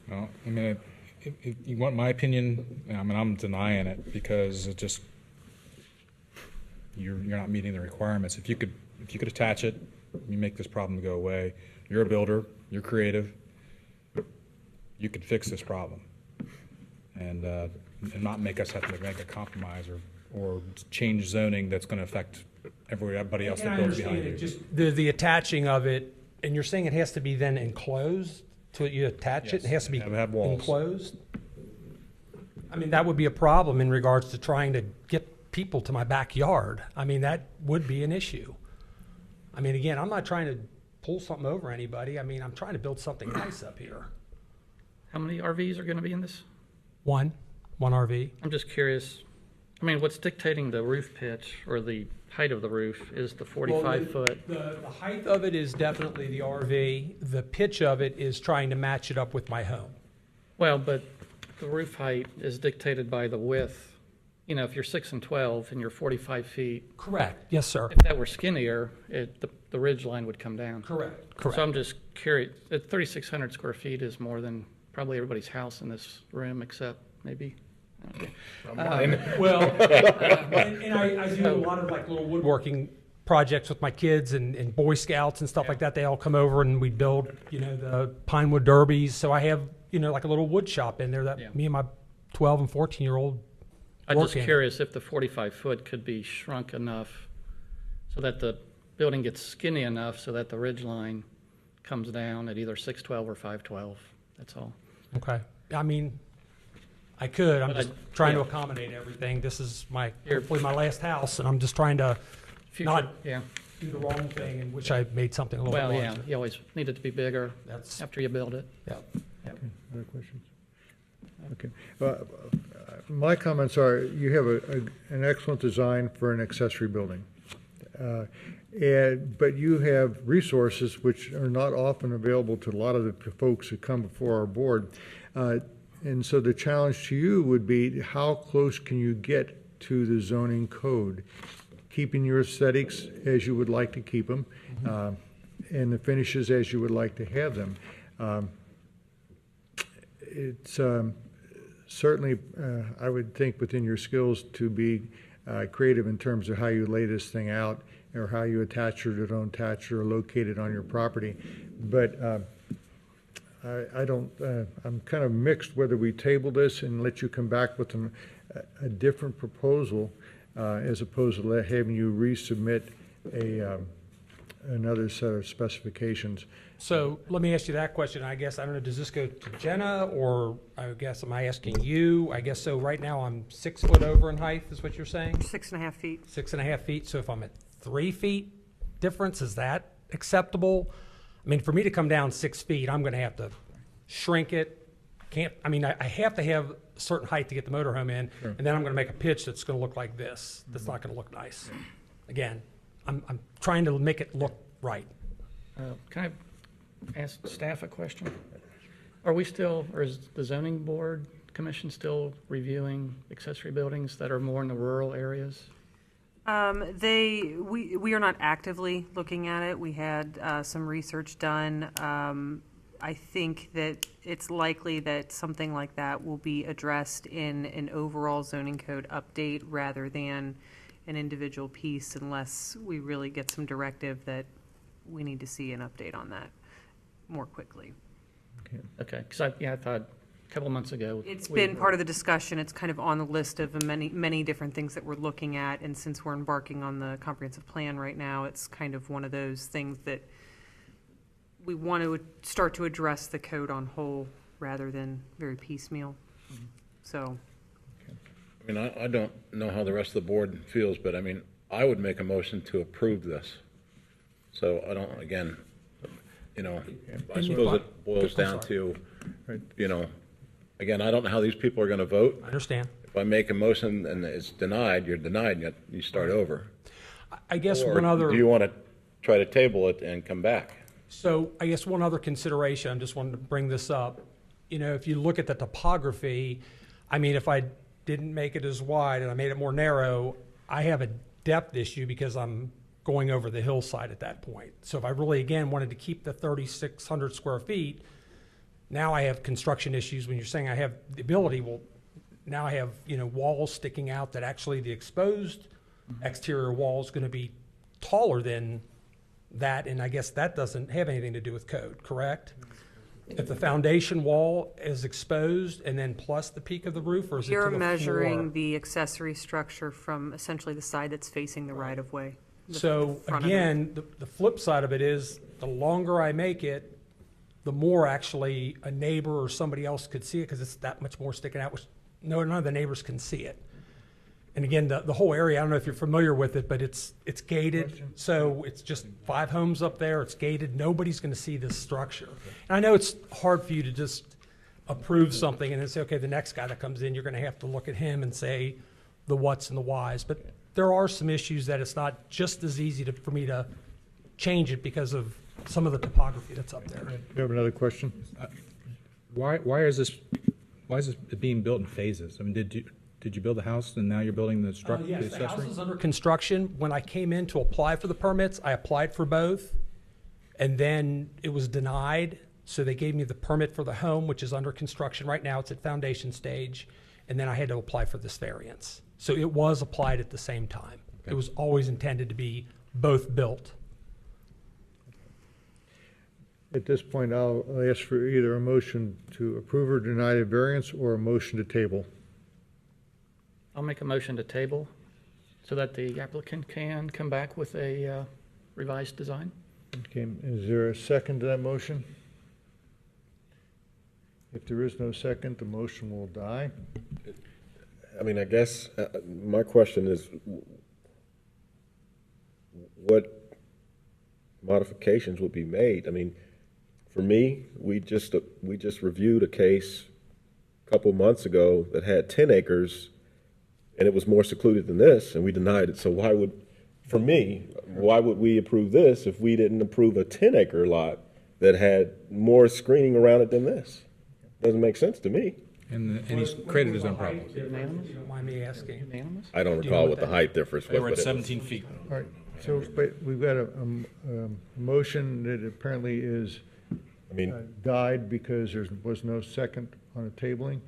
Well, if you want my opinion, I'm denying it because it just, you're not meeting the requirements. If you could attach it, you make this problem go away. You're a builder, you're creative, you could fix this problem and not make us have to make a compromise or change zoning that's going to affect everybody else And that I builds understand behind it, you. just the attaching of it, and you're saying it has to be then enclosed to you attach it? It Yes, has to be have walls. enclosed? I mean, that would be a problem in regards to trying to get people to my backyard. I mean, that would be an issue. I mean, again, I'm not trying to pull something over anybody. I mean, I'm trying to build something nice up here. How many RVs are going to be in this? One RV. I'm just curious. I mean, what's dictating the roof pitch or the height of the roof is the 45 foot. The height of it is definitely the RV. The pitch of it is trying to match it up with my home. Well, but the roof height is dictated by the width. You know, if you're 6 and 12 and you're 45 feet, Correct. Yes, sir. if that were skinnier, the ridge line would come down. Correct. So I'm just curious. 3,600 square feet is more than probably everybody's house in this room, except maybe. Well, and I do a lot of like little woodworking projects with my kids and Boy Scouts and stuff like that. They all come over and we build, the pine wood derbies. So I have, like a little wood shop in there that me and my 12 and 14-year-old I'm work just in. curious if the 45 foot could be shrunk enough so that the building gets skinny enough so that the ridge line comes down at either 612 or 512. That's all. Okay. I mean, I could. I'm But just I- trying yeah. to accommodate everything. This is Here. hopefully my last house, and I'm just trying to Future, not yeah. do the wrong thing and wish I made something a little Well, bit yeah, larger. you always need it to be bigger That's, after you build it. yeah. Other questions? Okay. My comments are, you have an excellent design for an accessory building. But you have resources which are not often available to a lot of the folks who come before our board. And so the challenge to you would be, how close can you get to the zoning code? Keeping your aesthetics as you would like to keep them, and the finishes as you would like to have them. It's certainly, I would think, within your skills to be creative in terms of how you lay this thing out, or how you attach or don't attach or locate it on your property. But I don't, I'm kind of mixed whether we table this and let you come back with a different proposal as opposed to having you resubmit another set of specifications. So let me ask you that question. I guess, I don't know, does this go to Jenna, or I guess, am I asking you? I guess so right now I'm 6 foot over in height, is what you're saying? 6.5 feet. 6.5 feet. So if I'm at 3 feet difference, is that acceptable? I mean, for me to come down 6 feet, I'm gonna have to shrink it. I have to have a certain height to get the motorhome in, and then I'm gonna make a pitch that's gonna look like this. That's not gonna look nice. Again, I'm trying to make it look right. Can I ask staff a question? Are we still, or is the zoning board commission still reviewing accessory buildings that are more in the rural areas? We are not actively looking at it. We had some research done. I think that it's likely that something like that will be addressed in an overall zoning code update rather than an individual piece, unless we really get some directive that we need to see an update on that more quickly. Okay, because I thought a couple of months ago. It's been part of the discussion. It's kind of on the list of the many different things that we're looking at. And since we're embarking on the comprehensive plan right now, it's kind of one of those things that we want to start to address the code on whole rather than very piecemeal. So, I mean, I don't know how the rest of the board feels, but I mean, I would make a motion to approve this. So I don't, again, I suppose it boils down to, again, I don't know how these people are gonna vote. I understand. If I make a motion and it's denied, you're denied, you start over. I guess Or one other. do you wanna try to table it and come back? So I guess one other consideration, I just wanted to bring this up. If you look at the topography, I mean, if I didn't make it as wide and I made it more narrow, I have a depth issue because I'm going over the hillside at that point. So if I really, again, wanted to keep the 3,600 square feet, now I have construction issues. When you're saying I have the ability, well, now I have, walls sticking out that actually the exposed exterior wall is going to be taller than that, and I guess that doesn't have anything to do with code, correct? If the foundation wall is exposed and then plus the peak of the roof, or is it to You're the measuring floor? the accessory structure from essentially the side that's facing the right-of-way. the So front of it. again, the flip side of it is, the longer I make it, the more actually a neighbor or somebody else could see it, because it's that much more sticking out, which none of the neighbors can see it. And again, the whole area, I don't know if you're familiar with it, but it's gated. So it's just 5 homes up there, it's gated, nobody's gonna see this structure. And I know it's hard for you to just approve something and then say, okay, the next guy that comes in, you're gonna have to look at him and say the whats and the whys. But there are some issues that it's not just as easy for me to change it because of some of the topography that's up there. You have another question? Why is this being built in phases? I mean, did you build the house and now you're building the structure, the Yes, the house accessory? is under construction. When I came in to apply for the permits, I applied for both, and then it was denied. So they gave me the permit for the home, which is under construction right now. It's at foundation stage, and then I had to apply for this variance. So it was applied at the same time. It was always intended to be both built. At this point, I'll ask for either a motion to approve or deny the variance or a motion to table. I'll make a motion to table so that the applicant can come back with a revised design. Okay, is there a second to that motion? If there is no second, the motion will die. I mean, I guess my question is, what modifications would be made? I mean, for me, we just reviewed a case a couple months ago that had 10 acres, and it was more secluded than this, and we denied it. So why would we approve this if we didn't approve a 10-acre lot that had more screening around it than this? Doesn't make sense to me. And he's created his own problems. Unanimous? You don't mind me asking? Unanimous? I don't Do you recall know what the what height difference was. They were at but it was- 17 feet. All right, so, but we've got a motion that apparently is I mean, died because there was no second on the tabling.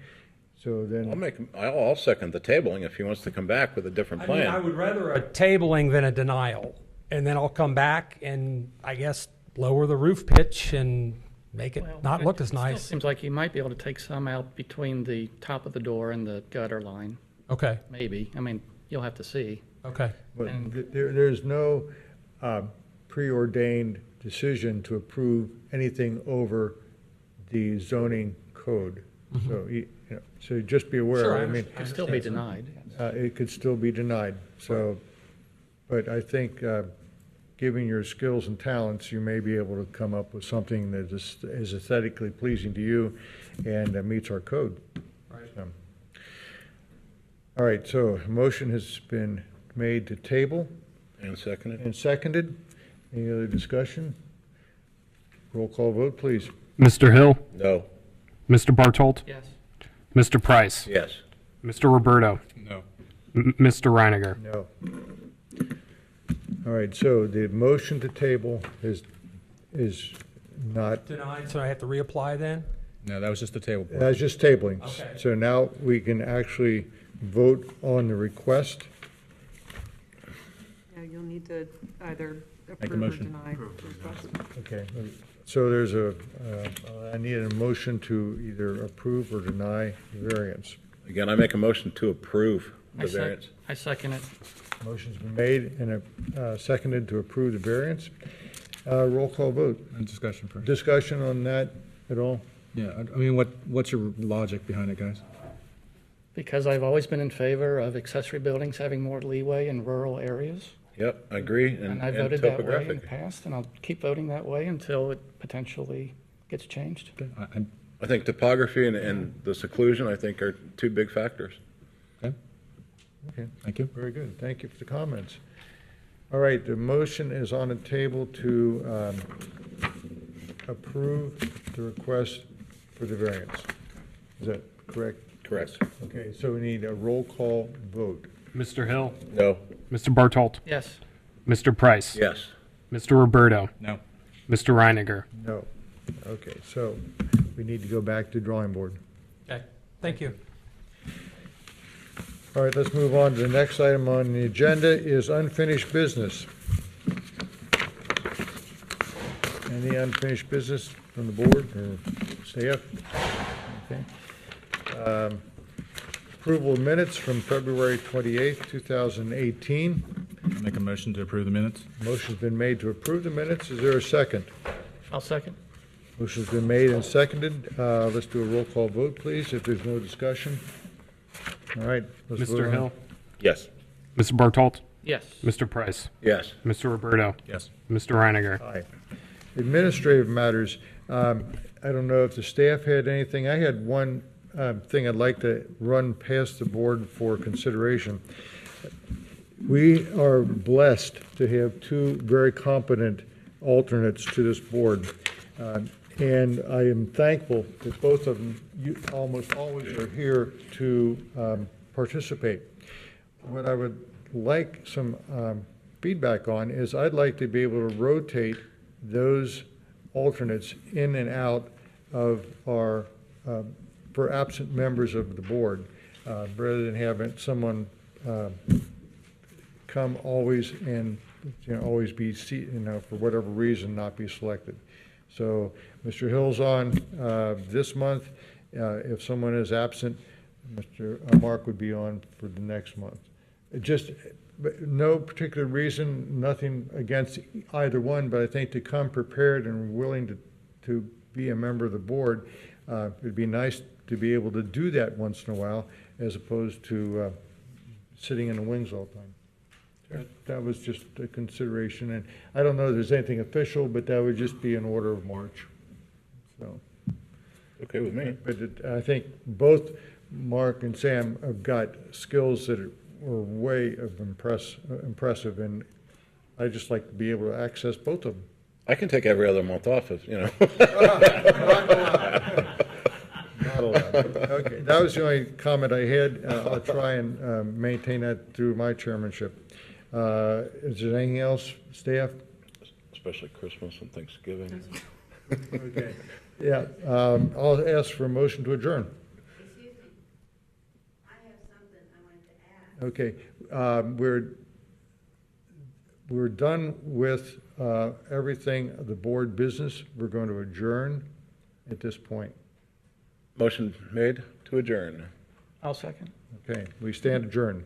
So then, I'll second the tabling if he wants to come back with a different I mean, I plan. would rather a tabling than a denial. And then I'll come back and, I guess, lower the roof pitch and make it Well, not look as still nice. Seems like you might be able to take some out between the top of the door and the gutter line, Okay, maybe. I mean, you'll have to see. okay. but there's no preordained decision to approve anything over the zoning code. So, so just be aware, Sure, I I mean, Could still be denied. it could still be denied, so, but I think, given your skills and talents, you may be able to come up with something that is aesthetically pleasing to you and meets our code. Right. So. All right, so a motion has been made to table And seconded? and seconded. Any other discussion? Roll call vote, please. Mr. Hill, No. Mr. Bartolt, Yes. Mr. Price, Yes. Mr. Roberto, No. Mr. Reiniger. No. All right, so the motion to table is not, Denied, so I have to reapply then? No, that was just the table. part. that's just tabling. Okay. So now we can actually vote on the request. Yeah, you'll need to either a approve or motion. deny the request. Okay, so there's I need a motion to either approve or deny the variance. Again, I make a motion to approve the variance. I second it. Motion's been made and seconded to approve the variance. Roll call vote. And discussion first. Discussion on that at all? Yeah, I mean, what's your logic behind it, guys? Because I've always been in favor of accessory buildings having more leeway in rural areas. Yep, I agree, And I and voted that way in the topographic. past, and I'll keep voting that way until it potentially gets changed. Okay. I think topography and the seclusion, I think, are two big factors. Okay, Thank you. very good. Thank you for the comments. All right, the motion is on the table to approve the request for the variance. Is that correct? Correct. Okay, so we need a roll call vote. Mr. Hill, No. Mr. Bartolt, Yes. Mr. Price, Yes. Mr. Roberto, No. Mr. Reiniger. No. Okay, so we need to go back to drawing board. Okay, thank you. All right, let's move on to the next item on the agenda is unfinished business. Any unfinished business from the board or? Staff? Okay. Approval of minutes from February 28th, 2018. Make a motion to approve the minutes? Motion's been made to approve the minutes. Is there a second? I'll second. Motion's been made and seconded. Let's do a roll call vote, please, if there's no discussion. All right. let's vote Mr. on Hill, it. Yes. Mr. Bartolt, Yes. Mr. Price, Yes. Mr. Roberto, Yes. Mr. Reiniger. Aye. Administrative matters. I don't know if the staff had anything. I had one thing I'd like to run past the board for consideration. We are blessed to have two very competent alternates to this board. And I am thankful that both of them almost always are here to participate. What I would like some feedback on is I'd like to be able to rotate those alternates in and out of our, for absent members of the board, rather than having someone come always and, always be, for whatever reason, not be selected. So Mr. Hill's on this month. If someone is absent, Mr. Mark would be on for the next month. Just no particular reason, nothing against either one, but I think to come prepared and willing to be a member of the board, it'd be nice to be able to do that once in a while, as opposed to sitting in the wings all the time. That was just a consideration, and I don't know if there's anything official, but that would just be an order of march. So, Okay with me. but I think both Mark and Sam have got skills that were way of impressive, and I just like to be able to access both of them. I can take every other month off if, Not allowed. Okay, that was the only comment I had. I'll try and maintain that through my chairmanship. Is there anything else, staff? especially Christmas and Thanksgiving. Okay. Yeah, I'll ask for a motion to adjourn. Excuse me. I have something I wanted to add. Okay, we're done with everything, the board business. We're going to adjourn at this point. Motion made to adjourn. I'll second. Okay, we stand adjourned.